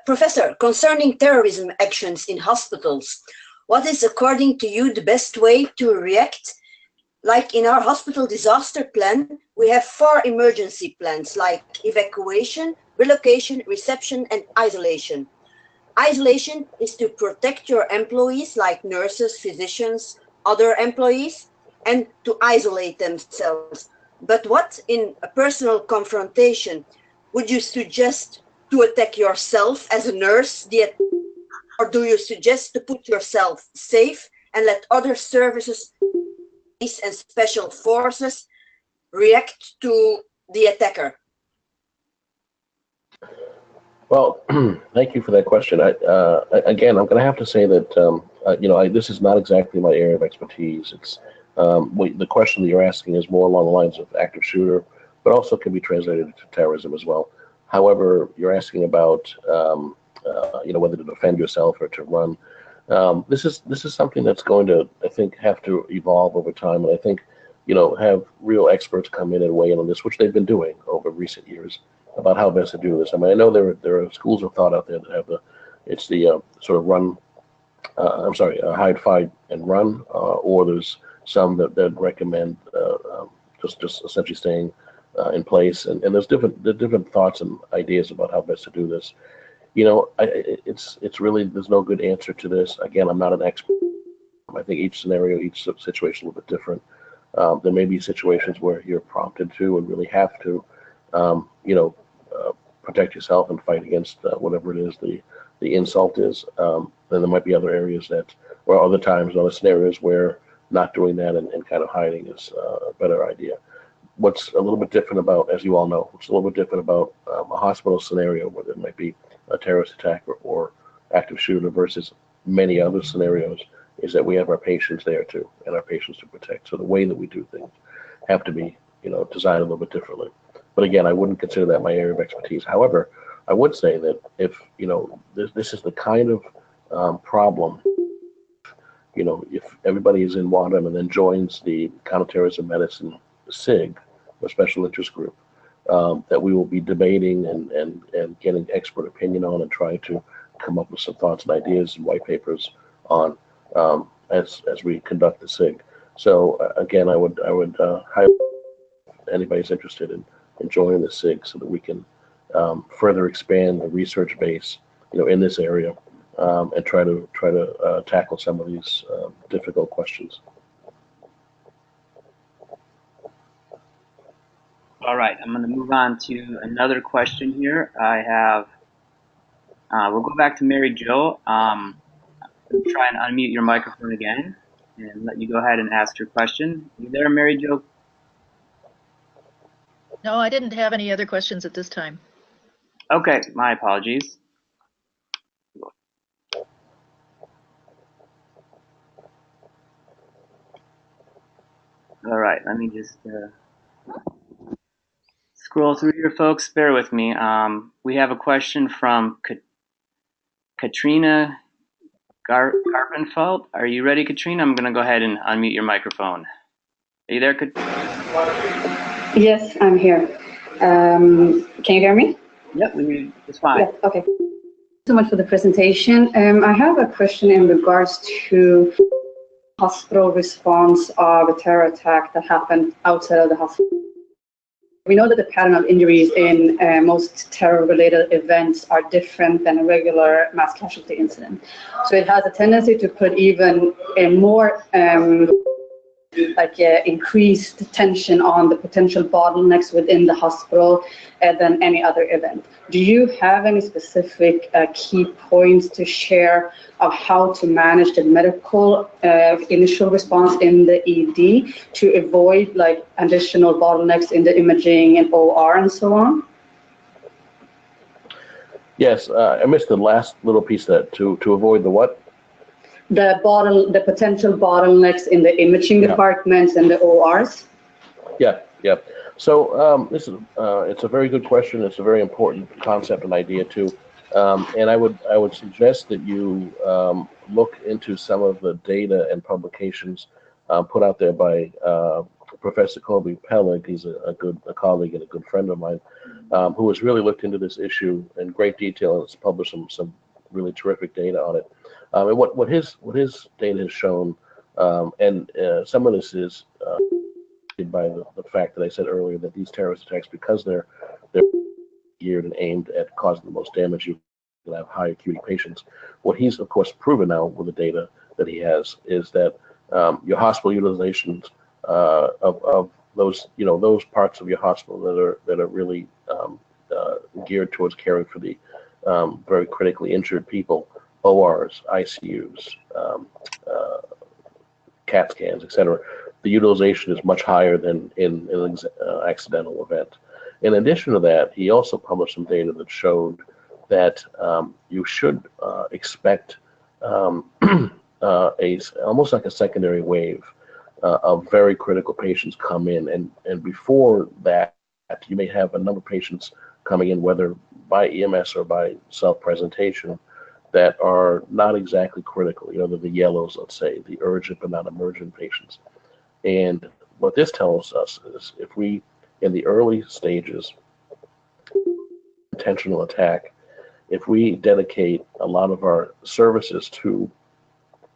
Speaker 7: Professor, concerning terrorism actions in hospitals, what is, according to you, the best way to react? Like in our hospital disaster plan, we have 4 emergency plans like evacuation, relocation, reception, and isolation. Isolation is to protect your employees like nurses, physicians, other employees, and to isolate themselves. But what in a personal confrontation would you suggest to attack yourself as a nurse, or do you suggest to put yourself safe and let other services, police and special forces react to the attacker?
Speaker 1: Well, thank you for that question. Again, I'm going to have to say that this is not exactly my area of expertise. It's the question that you're asking is more along the lines of active shooter, but also can be translated to terrorism as well. However, you're asking about whether to defend yourself or to run. This is something that's going to, I think, have to evolve over time, and I think have real experts come in and weigh in on this, which they've been doing over recent years, about how best to do this. I mean, I know there are schools of thought out there that have the sort of run, hide, fight, and run, or there's some that recommend just essentially staying in place, and there's different thoughts and ideas about how best to do this. It's really, there's no good answer to this. Again, I'm not an expert. I think each scenario, each situation is a little bit different. There may be situations where you're prompted to and really have to, protect yourself and fight against whatever it is the insult is. Then there might be other areas or other times, other scenarios where not doing that and kind of hiding is a better idea. What's a little bit different about, as you all know, what's a little bit different about a hospital scenario where there might be a terrorist attack or active shooter versus many other scenarios is that we have our patients there too, and our patients to protect. So the way that we do things have to be design a little bit differently. But again, I wouldn't consider that my area of expertise. However, I would say that if this is the kind of problem, if everybody is in WADM and then joins the Counterterrorism Medicine SIG, or Special Interest Group, that we will be debating and getting expert opinion on and trying to come up with some thoughts and ideas and white papers on as we conduct the SIG. So again, I would highly anybody's interested in joining the SIG so that we can further expand the research base, in this area, and try to tackle some of these difficult questions.
Speaker 3: All right, I'm going to move on to another question here. I have, we'll go back to Mary Jo. I'm going to try and unmute your microphone again and let you go ahead and ask your question. You there, Mary Jo?
Speaker 4: No, I didn't have any other questions at this time.
Speaker 3: Okay, my apologies. All right, let me just scroll through here, folks. Bear with me. We have a question from Katrina Garpenfeld. Are you ready, Katrina? I'm going to go ahead and unmute your microphone. Are you there, Katrina?
Speaker 8: Yes, I'm here. Can you hear me?
Speaker 3: Yep, it's fine.
Speaker 8: Yeah, okay. Thank you so much for the presentation. I have a question in regards to hospital response of a terror attack that happened outside of the hospital. We know that the pattern of injuries in most terror-related events are different than a regular mass casualty incident. So it has a tendency to put even a more increased tension on the potential bottlenecks within the hospital than any other event. Do you have any specific key points to share of how to manage the medical initial response in the ED to avoid additional bottlenecks in the imaging and OR and so on?
Speaker 1: Yes, I missed the last little piece of that. To avoid the what?
Speaker 8: The potential bottlenecks in the imaging departments and the ORs.
Speaker 1: Yeah. So it's a very good question. It's a very important concept and idea too. And I would suggest that you look into some of the data and publications put out there by Professor Colby Pellig. He's a colleague and a good friend of mine, who has really looked into this issue in great detail and has published some really terrific data on it. And what his data has shown, and some of this is by the fact that I said earlier that these terrorist attacks, because they're geared and aimed at causing the most damage, you can have high acuity patients. What he's of course proven now with the data that he has is that your hospital utilizations of those those parts of your hospital that are really geared towards caring for the very critically injured people, ORs, ICUs, CAT scans, etc. The utilization is much higher than in an accidental event. In addition to that, he also published some data that showed that you should expect almost like a secondary wave of very critical patients come in, and before that, you may have a number of patients coming in, whether by EMS or by self-presentation, that are not exactly critical. They're the yellows, let's say, the urgent but not emergent patients. And what this tells us is if we, in the early stages, intentional attack, if we dedicate a lot of our services to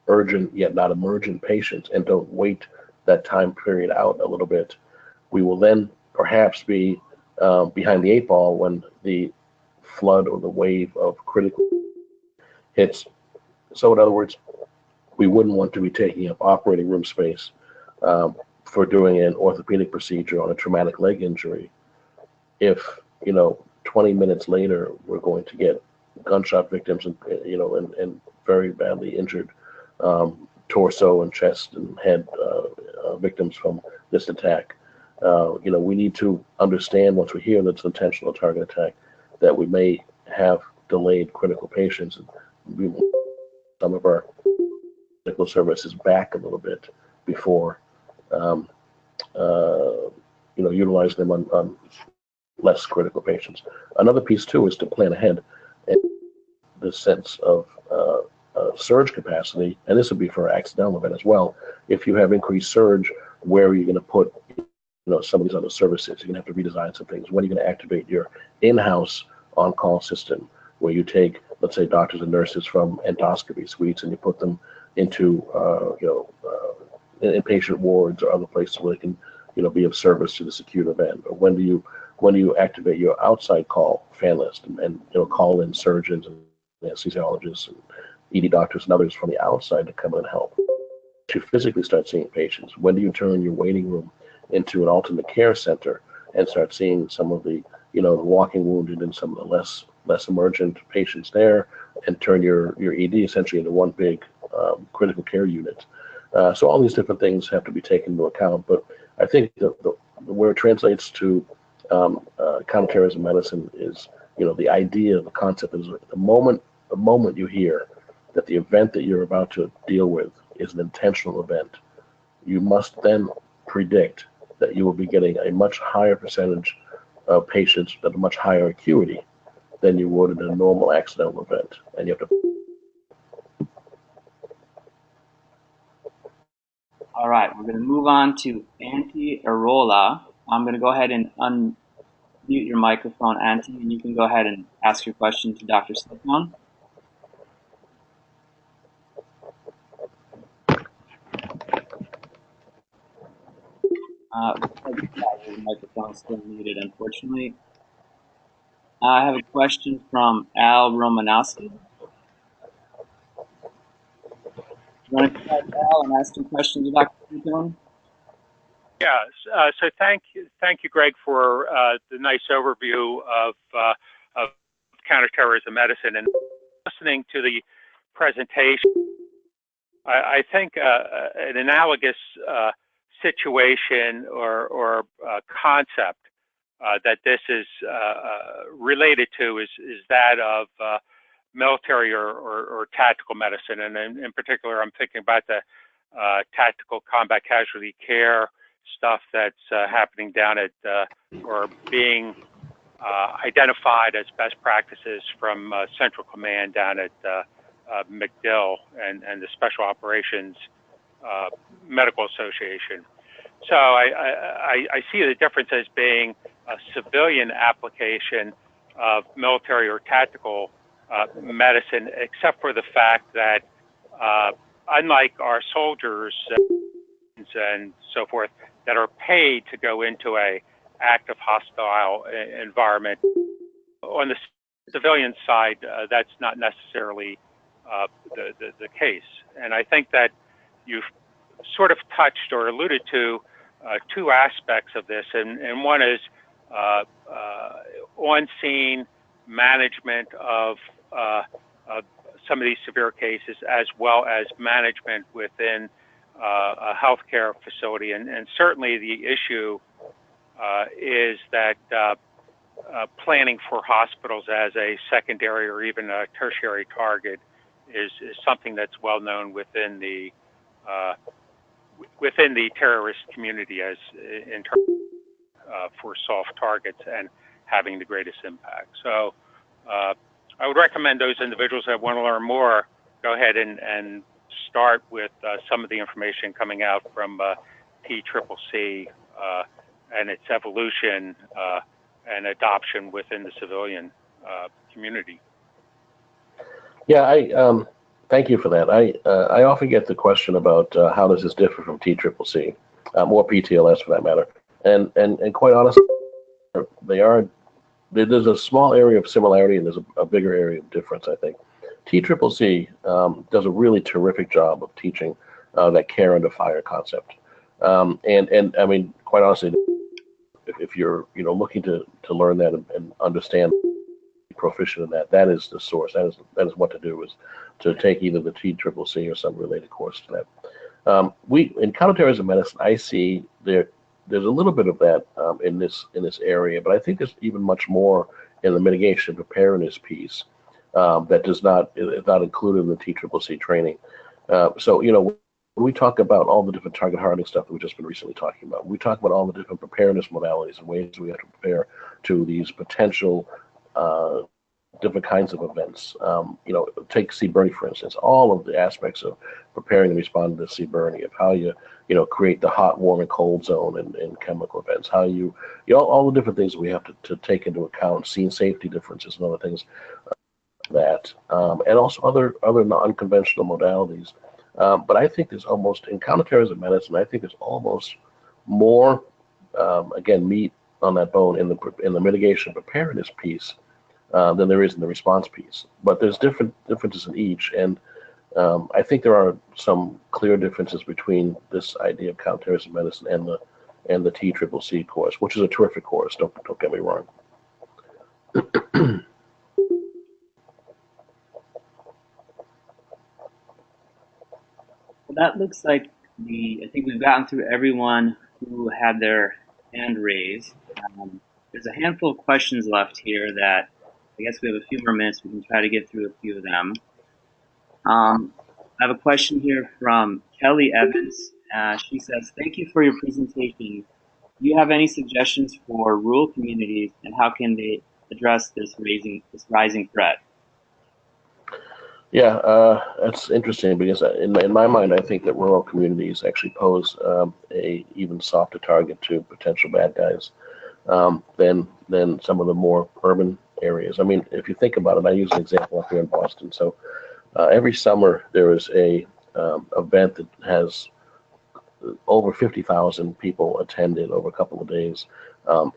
Speaker 1: urgent yet not emergent patients and don't wait that time period out a little bit, we will then perhaps be behind the eight ball when the flood or the wave of critical hits. So in other words, we wouldn't want to be taking up operating room space for doing an orthopedic procedure on a traumatic leg injury if 20 minutes later we're going to get gunshot victims and very badly injured torso and chest and head victims from this attack. We need to understand once we hear that it's an intentional target attack that we may have delayed critical patients, and we want some of our medical services back a little bit before utilize them on less critical patients. Another piece too is to plan ahead, and the sense of surge capacity, and this would be for an accidental event as well. If you have increased surge, where are you going to put some of these other services? You're going to have to redesign some things. When are you going to activate your in-house on-call system, where you take, let's say, doctors and nurses from endoscopy suites and you put them into inpatient wards or other places where they can be of service to this acute event? Or when do you activate your outside call fan list and call in surgeons and anesthesiologists and ED doctors and others from the outside to come in and help? To physically start seeing patients, when do you turn your waiting room into an ultimate care center and start seeing some of the the walking wounded and some of the less emergent patients there, and turn your ED essentially into one big critical care unit? So all these different things have to be taken into account. But I think where it translates to counterterrorism medicine is the idea, the concept is the moment you hear that the event that you're about to deal with is an intentional event, you must then predict that you will be getting a much higher percentage of patients at a much higher acuity than you would in a normal accidental event. And you have to.
Speaker 3: All right, we're going to move on to Antti Arola. I'm going to go ahead and unmute your microphone, Antti, and you can go ahead and ask your question to Dr. Ciottone. Your microphone's still muted, unfortunately. I have a question from Al Romanowski. You want to start, Al, and ask some questions about Ciottone?
Speaker 9: Yes. So thank you, Greg, for the nice overview of counterterrorism medicine. And listening to the presentation, I think an analogous situation or concept that this is related to is that of military or tactical medicine. And in particular, I'm thinking about the tactical combat casualty care stuff that's happening down at or being identified as best practices from Central Command down at MacDill and the Special Operations Medical Association. So I see the difference as being a civilian application of military or tactical medicine, except for the fact that unlike our soldiers and so forth that are paid to go into a active hostile environment, on the civilian side, that's not necessarily the case. And I think that you've sort of touched or alluded to two aspects of this, and one is on-scene management of some of these severe cases, as well as management within a healthcare facility. And certainly the issue is that planning for hospitals as a secondary or even a tertiary target is something that's well known within the terrorist community as in terms for soft targets and having the greatest impact. So I would recommend those individuals that want to learn more go ahead and start with some of the information coming out from TCCC and its evolution and adoption within the civilian community.
Speaker 1: Yeah, thank you for that. I often get the question about how does this differ from TCCC, or PTLS for that matter, and quite honestly, there's a small area of similarity and there's a bigger area of difference, I think. TCCC does a really terrific job of teaching that care under fire concept, and I mean, quite honestly, if you're looking to learn that and understand, proficient in that, that is the source. That is what to do, is to take either the TCCC or some related course to that. We in counterterrorism medicine, I see there's a little bit of that in this area, but I think there's even much more in the mitigation preparedness piece that is not included in the TCCC training. So when we talk about all the different target hardening stuff that we've just been recently talking about, we talk about all the different preparedness modalities and ways we have to prepare to these potential different kinds of events. Take CBRNE, for instance, all of the aspects of preparing and responding to CBRNE, of how you create the hot, warm, and cold zone in chemical events, how all the different things we have to take into account, scene safety differences and other things and also other non-conventional modalities. But I think there's almost, in counterterrorism medicine, I think there's almost more, meat on that bone in the mitigation preparedness piece than there is in the response piece. But there's differences in each, and I think there are some clear differences between this idea of counterterrorism medicine and the TCCC course, which is a terrific course. Don't get me wrong.
Speaker 3: Well, that looks like I think we've gotten through everyone who had their hand raised. There's a handful of questions left here that I guess we have a few more minutes. We can try to get through a few of them. I have a question here from Kelly Evans. She says, "Thank you for your presentation. Do you have any suggestions for rural communities and how can they address this rising threat?"
Speaker 1: Yeah, that's interesting because in my mind, I think that rural communities actually pose a even softer target to potential bad guys than some of the more urban areas. I mean, if you think about it, I use an example up here in Boston. So every summer there is a event that has over 50,000 people attended over a couple of days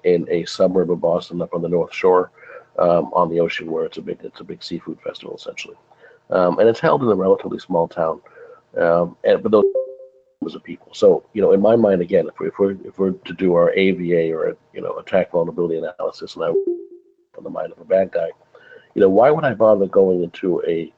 Speaker 1: in a suburb of Boston up on the North Shore on the ocean, where it's a big seafood festival essentially, and it's held in a relatively small town, but those numbers of people. So in my mind, again, if we're to do our AVA or attack vulnerability analysis, and I on the mind of a bad guy, why would I bother going into a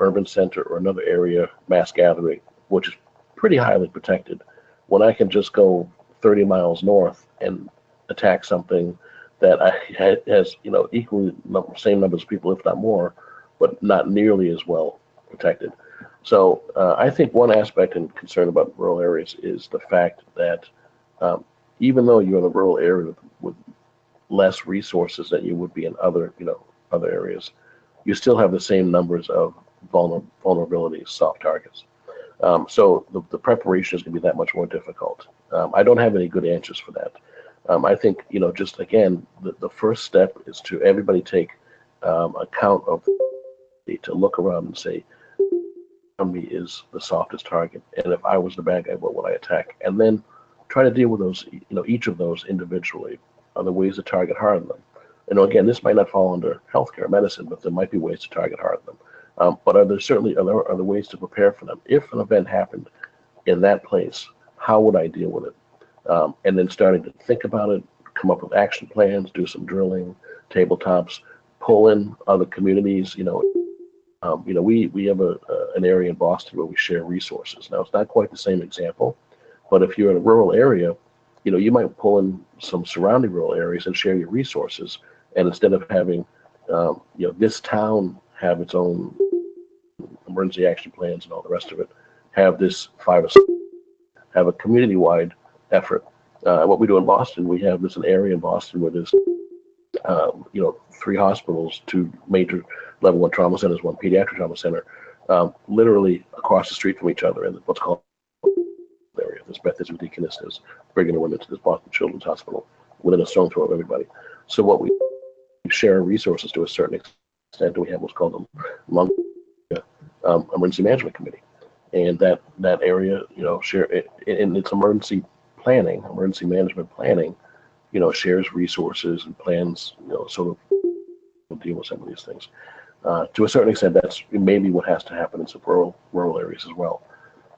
Speaker 1: urban center or another area mass gathering, which is pretty highly protected, when I can just go 30 miles north and attack something that has equally same numbers of people, if not more, but not nearly as well protected. So I think one aspect and concern about rural areas is the fact that even though you're in a rural area with less resources than you would be in other areas, you still have the same numbers of vulnerabilities, soft targets. So the preparation is going to be that much more difficult. I don't have any good answers for that. I think just again, the first step is to everybody take account of to look around and say, me is the softest target, and if I was the bad guy, what would I attack? And then try to deal with those, each of those individually. Are the ways to target harden them? Again, this might not fall under healthcare medicine, but there might be ways to target harden them. But are there ways to prepare for them? If an event happened in that place, how would I deal with it? And then starting to think about it, come up with action plans, do some drilling, tabletops, pull in other communities. We have an area in Boston where we share resources. Now, it's not quite the same example, but if you're in a rural area, you might pull in some surrounding rural areas and share your resources. And instead of having, this town have its own emergency action plans and all the rest of it, have this have a community-wide effort. What we do in Boston, we have an area in Boston where there's, 3 hospitals, 2 major level 1 trauma centers, 1 pediatric trauma center, literally across the street from each other in what's called area. There's Bethesda Deaconess, there's Brigham and Women's, there's Boston Children's Hospital, within a stone throw of everybody. So what we share resources to a certain extent, we have what's called a emergency management committee, and that area, share it in its emergency management planning, shares resources and plans, sort of deal with some of these things. To a certain extent, that's maybe what has to happen in some rural areas as well.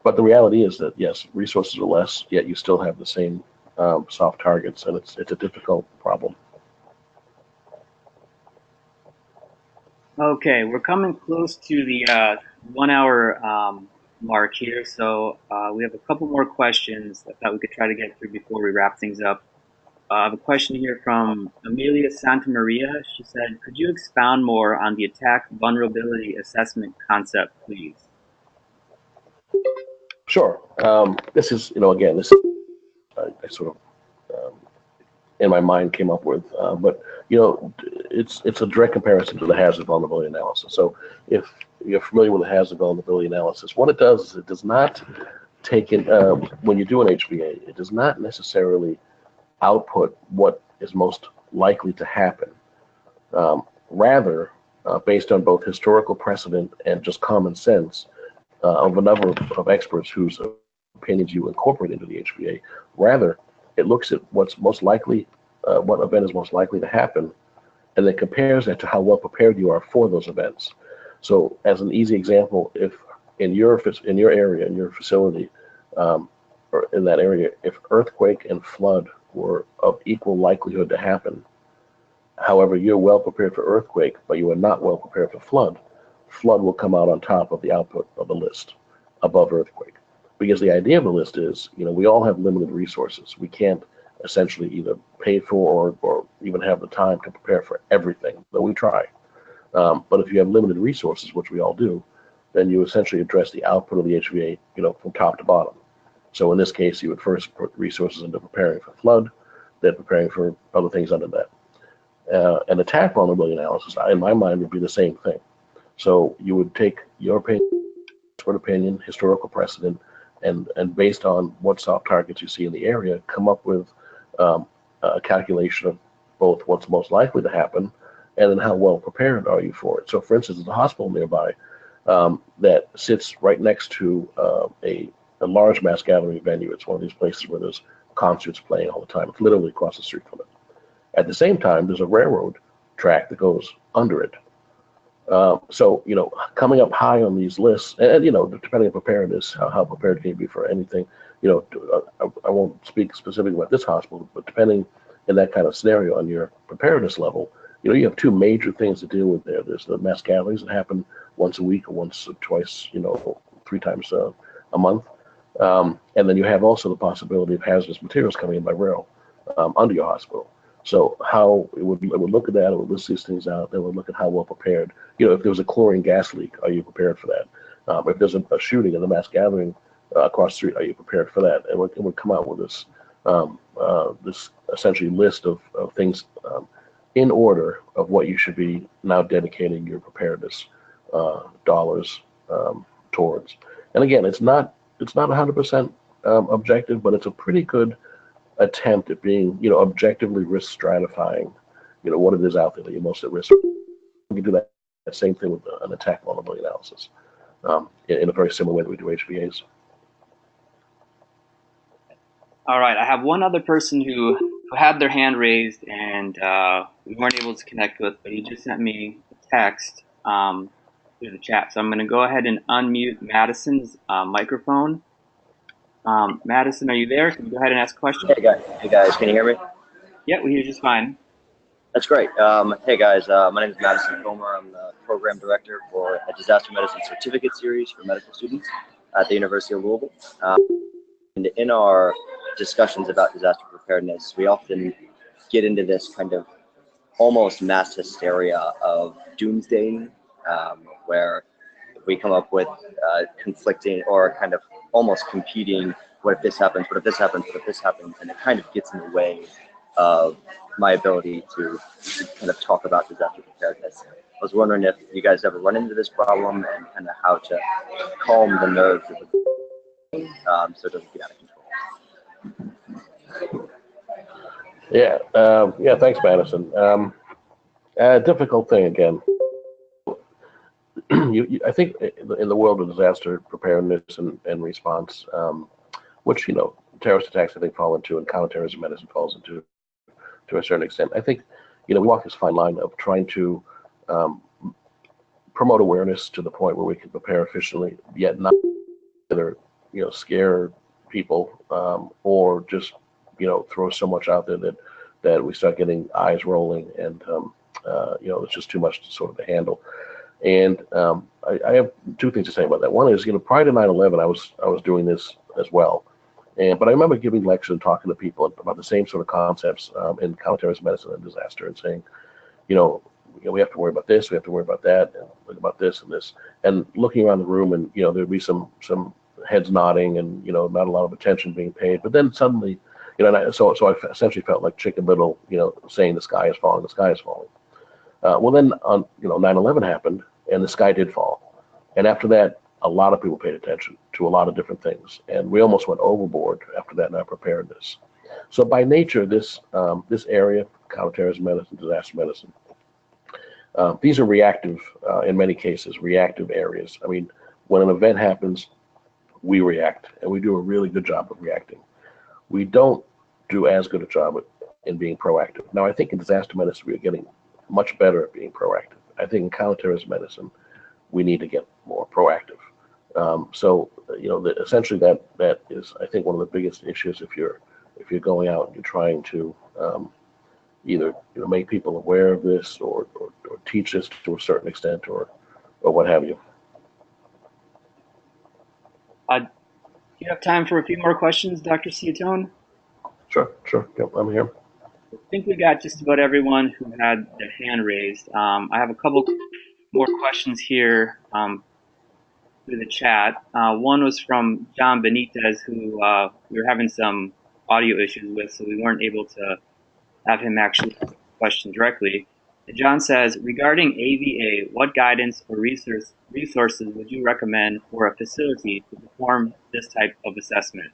Speaker 1: But the reality is that, yes, resources are less, yet you still have the same soft targets, and it's a difficult problem.
Speaker 3: Okay, we're coming close to the 1 hour mark here, so we have a couple more questions I thought we could try to get through before we wrap things up. I have a question here from Amelia Santamaria. She said, "Could you expound more on the attack vulnerability assessment concept, please?"
Speaker 1: Sure. This is, again, this is, I sort of, in my mind came up with, but it's a direct comparison to the hazard vulnerability analysis. So if you're familiar with the hazard vulnerability analysis, what it does is it does not take in, when you do an HVA, it does not necessarily output what is most likely to happen. Rather, based on both historical precedent and just common sense of a number of experts whose opinions you incorporate into the HVA, rather, it looks at what's most likely, what event is most likely to happen, and then compares that to how well prepared you are for those events. So, as an easy example, if in your area, in your facility, or in that area, if earthquake and flood were of equal likelihood to happen, however, you're well prepared for earthquake, but you are not well prepared for flood, flood will come out on top of the output of the list above earthquake. Because the idea of the list is, we all have limited resources. We can't essentially either pay for or even have the time to prepare for everything, though we try. But if you have limited resources, which we all do, then you essentially address the output of the HVA, from top to bottom. So in this case, you would first put resources into preparing for flood, then preparing for other things under that. An attack vulnerability analysis, in my mind, would be the same thing. So you would take your opinion, expert opinion, historical precedent, and based on what soft targets you see in the area, come up with a calculation of both what's most likely to happen and then how well prepared are you for it. So for instance, there's a hospital nearby that sits right next to a large mass gathering venue. It's one of these places where there's concerts playing all the time. It's literally across the street from it. At the same time, there's a railroad track that goes under it. So, coming up high on these lists, and, depending on preparedness, how prepared can you be for anything, I won't speak specifically about this hospital, but depending in that kind of scenario on your preparedness level, you have two major things to deal with there. There's the mass gatherings that happen once a week or once or twice, 3 times a month. And then you have also the possibility of hazardous materials coming in by rail under your hospital. So how it would look at that, it would list these things out. They would look at how well prepared. If there was a chlorine gas leak, are you prepared for that? If there's a shooting in the mass gathering across the street, are you prepared for that? And it would come out with this this essentially list of things in order of what you should be now dedicating your preparedness dollars towards. And again, it's not 100% objective, but it's a pretty good attempt at being, objectively risk stratifying, what it is out there that you're most at risk. We can do that same thing with an attack vulnerability analysis in a very similar way that we do HVAs.
Speaker 3: All right, I have one other person who had their hand raised and we weren't able to connect with, but he just sent me a text through the chat. So I'm going to go ahead and unmute Madison's microphone. Madison, are you there? Can you go ahead and ask a question?
Speaker 10: Hey guys, can you hear me?
Speaker 3: Yeah, we hear you just fine.
Speaker 10: That's great. Hey guys, my name is Madison Comer. I'm the program director for a disaster medicine certificate series for medical students at the University of Louisville. And in our discussions about disaster preparedness, we often get into this kind of almost mass hysteria of doomsday, where we come up with conflicting or kind of almost competing, what if this happens, what if this happens, what if this happens, and it kind of gets in the way of my ability to kind of talk about disaster preparedness. I was wondering if you guys ever run into this problem and kind of how to calm the nerves of the so it doesn't get out of control.
Speaker 1: Yeah, thanks, Madison. Difficult thing again. I think in the world of disaster preparedness and response, which terrorist attacks I think fall into, and counter-terrorism medicine falls into to a certain extent. I think we walk this fine line of trying to promote awareness to the point where we can prepare efficiently, yet not either scare people or just throw so much out there that we start getting eyes rolling and it's just too much to sort of handle. And I have two things to say about that. One is, prior to 9/11, I was doing this as well. But I remember giving lectures and talking to people about the same sort of concepts in counter-terrorism medicine and disaster, and saying, we have to worry about this, we have to worry about that, and look about this and this, and looking around the room, and there'd be some heads nodding and, you know, not a lot of attention being paid. But then suddenly, you know, so I essentially felt like Chicken Little, you know, saying the sky is falling, the sky is falling. Well, then on, you know, 9/11 happened and the sky did fall. And after that, a lot of people paid attention to a lot of different things. And we almost went overboard after that in our preparedness. So by nature, this area, counterterrorism medicine, disaster medicine, these are reactive, in many cases, reactive areas. I mean, when an event happens, we react, and we do a really good job of reacting. We don't do as good a job in being proactive. Now, I think in disaster medicine, we're getting much better at being proactive. I think in counterterrorism medicine, we need to get more proactive. So, you know, essentially that is, I think, one of the biggest issues if you're going out and you're trying to either, you know, make people aware of this or teach this to a certain extent or what have you.
Speaker 3: Do you have time for a few more questions, Dr. Ciottone?
Speaker 1: Sure. Yep, I'm here.
Speaker 3: I think we got just about everyone who had their hand raised. I have a couple more questions here through the chat. One was from John Benitez, who we were having some audio issues with, so we weren't able to have him actually ask the question directly. And John says, regarding AVA, what guidance or resources would you recommend for a facility to perform this type of assessment?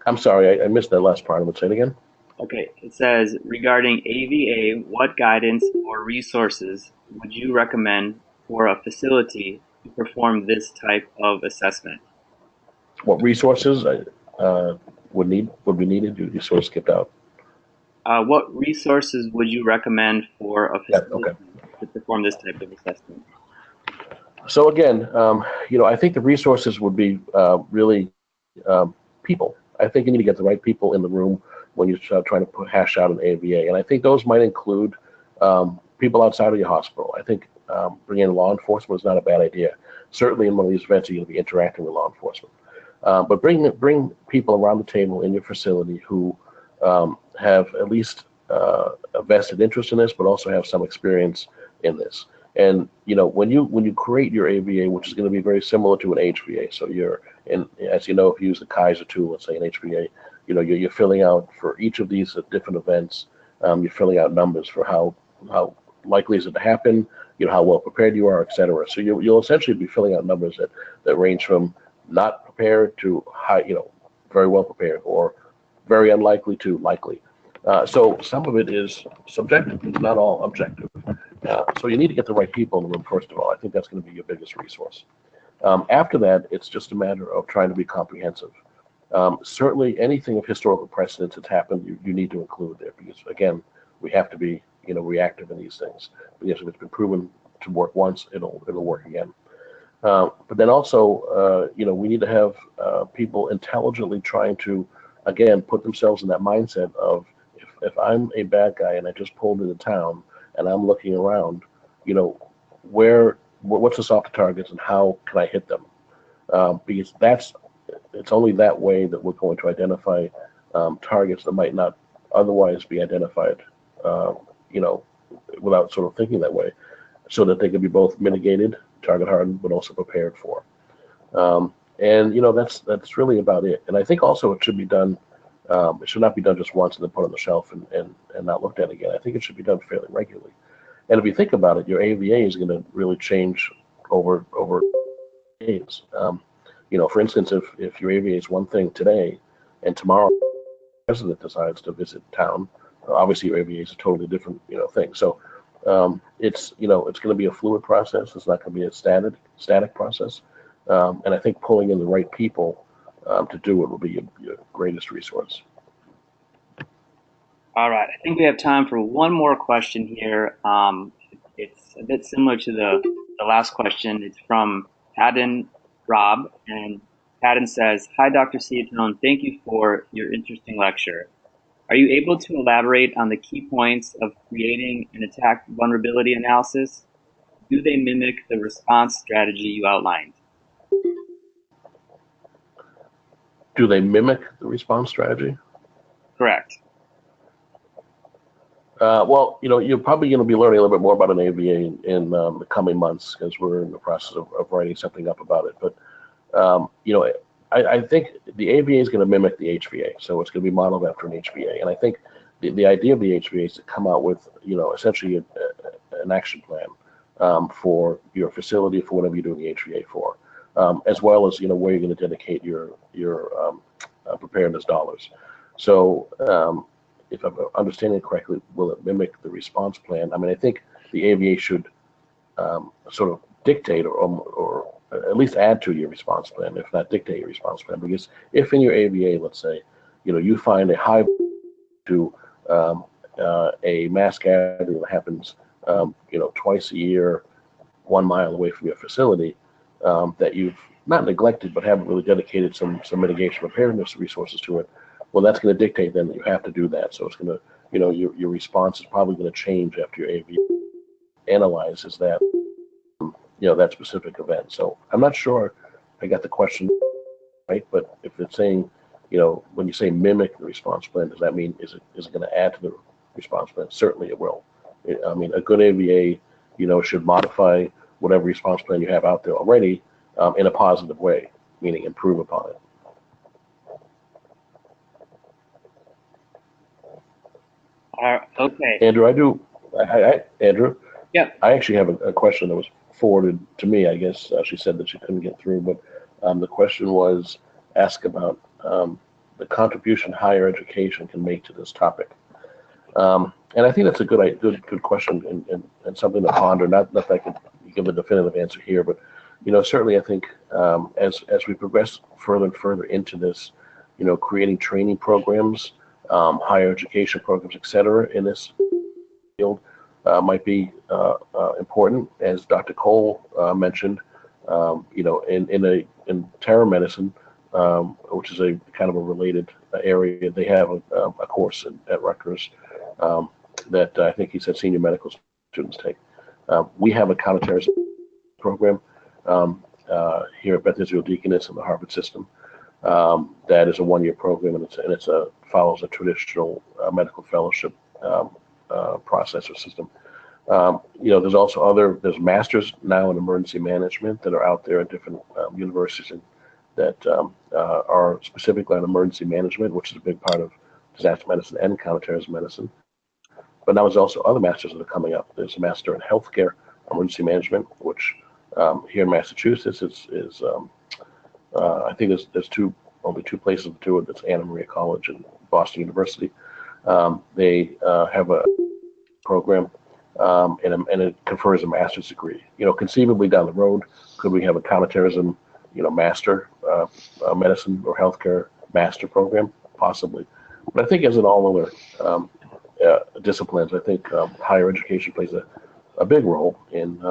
Speaker 1: I'm sorry, I missed that last part. I would say it again.
Speaker 3: Okay, it says, regarding AVA, what guidance or resources would you recommend for a facility to perform this type of assessment?
Speaker 1: What resources would be needed? You sort of skipped out.
Speaker 3: What resources would you recommend for a facility to perform this type of assessment?
Speaker 1: So again, you know, I think the resources would be really people. I think you need to get the right people in the room when you're trying to hash out an AVA. And I think those might include people outside of your hospital. I think bringing in law enforcement is not a bad idea. Certainly in one of these events, you're going to be interacting with law enforcement. But bring people around the table in your facility who have at least a vested interest in this, but also have some experience in this. And you know, when you create your AVA, which is going to be very similar to an HVA, so you're as you know, if you use the Kaiser tool, let's say an HVA, you know, you're filling out for each of these different events. You're filling out numbers for how likely is it to happen, you know, how well prepared you are, et cetera. So you'll essentially be filling out numbers that range from not prepared to high, you know, very well prepared, or very unlikely to likely. So some of it is subjective. It's not all objective. So you need to get the right people in the room, first of all. I think that's going to be your biggest resource. After that, it's just a matter of trying to be comprehensive. Certainly anything of historical precedence that's happened, you need to include there, because again, we have to be, you know, reactive in these things. Because if it's been proven to work once, it'll work again. But then also, you know, we need to have people intelligently trying to, again, put themselves in that mindset of, if I'm a bad guy and I just pulled into town and I'm looking around, you know, what's the soft targets and how can I hit them? Because it's only that way that we're going to identify targets that might not otherwise be identified, you know, without sort of thinking that way, so that they can be both mitigated, target hardened, but also prepared for. And you know, that's really about it. And I think also it should be done. It should not be done just once and then put on the shelf and not looked at again. I think it should be done fairly regularly. And if you think about it, your AVA is going to really change over days. You know, for instance, if your AVA is one thing today, and tomorrow the president decides to visit town, obviously your AVA is a totally different, you know, thing. So it's, you know, it's going to be a fluid process. It's not going to be a static process. And I think pulling in the right people to do it will be your greatest resource.
Speaker 3: All right, I think we have time for one more question here. It's a bit similar to the last question. It's from Haddon Rob, and Haddon says, "Hi, Dr. Ciottone. Thank you for your interesting lecture. Are you able to elaborate on the key points of creating an attack vulnerability analysis? Do they mimic the response strategy you outlined?"
Speaker 1: Do they mimic the response strategy?
Speaker 3: Correct.
Speaker 1: Well, you're probably going to be learning a little bit more about an AVA in the coming months because we're in the process of writing something up about it. But, I think the AVA is going to mimic the HVA. So it's going to be modeled after an HVA. And I think the idea of the HVA is to come out with, essentially an action plan for your facility, for whatever you're doing the HVA for, as well as, where you're going to dedicate your preparedness dollars. So, if I'm understanding it correctly, will it mimic the response plan? I mean, I think the AVA should sort of dictate or at least add to your response plan, if not dictate your response plan. Because if in your AVA, let's say, you find a high to a mass gathering that happens, twice a year, 1 mile away from your facility, that you've not neglected but haven't really dedicated some mitigation preparedness resources to it. Well, that's going to dictate then that you have to do that. So it's going to, your response is probably going to change after your AV analyzes that, that specific event. So I'm not sure I got the question right, but if it's saying, when you say mimic the response plan, does that mean is it going to add to the response plan? Certainly it will. I mean, a good AVA, should modify whatever response plan you have out there already in a positive way, meaning improve upon it.
Speaker 3: Okay.
Speaker 1: Andrew, Andrew.
Speaker 3: Yeah.
Speaker 1: I actually have a question that was forwarded to me. I guess she said that she couldn't get through, but the question was asked about the contribution higher education can make to this topic. And I think that's a good question and something to ponder. Not that I could give a definitive answer here, but certainly I think as we progress further and further into this, creating training programs, higher education programs, et cetera, in this field might be important. As Dr. Cole mentioned, in terror medicine, which is a kind of a related area, they have a course at Rutgers that I think he said senior medical students take. We have a counter-terrorism program here at Beth Israel Deaconess in the Harvard system. That is a 1-year program, and it follows a traditional medical fellowship process or system. There's also there's masters now in emergency management that are out there at different universities that are specifically on emergency management, which is a big part of disaster medicine and counterterrorism medicine. But now there's also other masters that are coming up. There's a master in healthcare emergency management, which here in Massachusetts is I think there's only two places to do it. It's Anna Maria College and Boston University. They have a program and it confers a master's degree. Conceivably down the road, could we have a counterterrorism, master medicine or healthcare master program? Possibly. But I think as in all other disciplines, I think higher education plays a big role in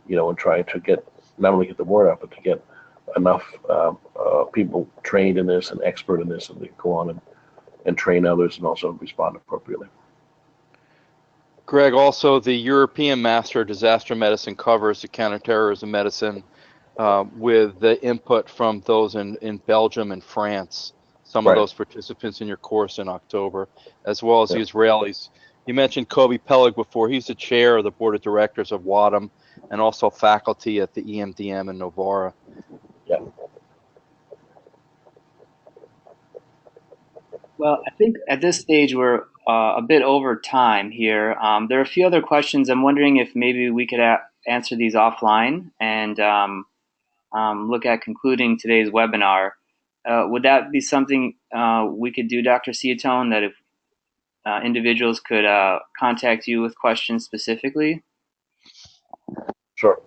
Speaker 1: in trying to not only get the word out, but to get enough people trained in this and expert in this, and they can go on and train others and also respond appropriately.
Speaker 2: Greg, also the European Master of Disaster Medicine covers the counterterrorism medicine with the input from those in Belgium and France, some of those participants in your course in October, as well as the Israelis. You mentioned Kobe Peleg before. He's the chair of the board of directors of WADM and also faculty at the EMDM in Novara.
Speaker 1: Yeah.
Speaker 3: Well, I think at this stage we're a bit over time here. There are a few other questions. I'm wondering if maybe we could answer these offline and look at concluding today's webinar. Would that be something we could do, Dr. Ciottone, that if individuals could contact you with questions specifically?
Speaker 1: Sure.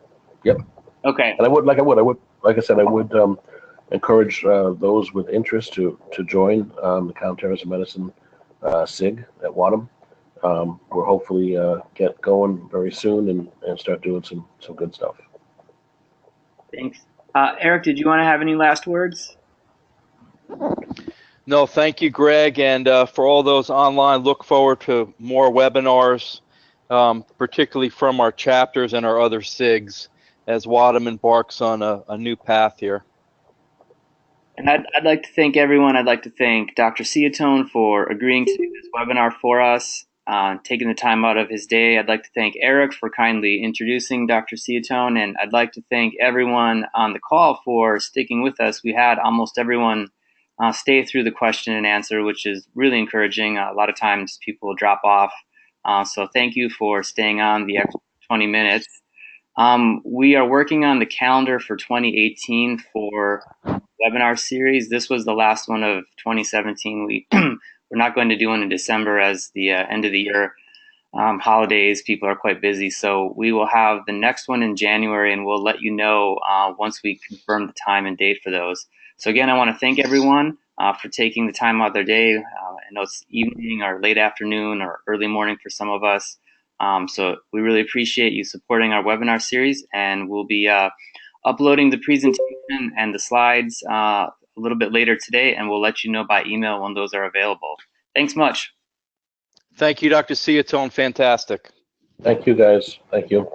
Speaker 1: Yep.
Speaker 3: Okay.
Speaker 1: And I would, like I said, I would encourage those with interest to join the counterterrorism medicine SIG at WADM. We'll hopefully get going very soon and start doing some good stuff.
Speaker 3: Thanks. Eric, did you want to have any last words?
Speaker 2: No, thank you, Greg. And for all those online, look forward to more webinars, particularly from our chapters and our other SIGs as WADM embarks on a new path here.
Speaker 3: And I'd like to thank everyone. I'd like to thank Dr. Ciottone for agreeing to do this webinar for us. taking the time out of his day. I'd like to thank Eric for kindly introducing Dr. Ciottone, and I'd like to thank everyone on the call for sticking with us. We had almost everyone stay through the question and answer, which is really encouraging. A lot of times people drop off. So thank you for staying on the extra 20 minutes. We are working on the calendar for 2018 for webinar series. This was the last one of 2017. We're not going to do one in December as the end of the year holidays. People are quite busy. So we will have the next one in January, and we'll let you know once we confirm the time and date for those. So again, I want to thank everyone for taking the time out of their day. I know it's evening or late afternoon or early morning for some of us. So we really appreciate you supporting our webinar series, and we'll be uploading the presentation and the slides a little bit later today, and we'll let you know by email when those are available. Thanks much.
Speaker 2: Thank you, Dr. Ciottone. Fantastic.
Speaker 1: Thank you, guys. Thank you.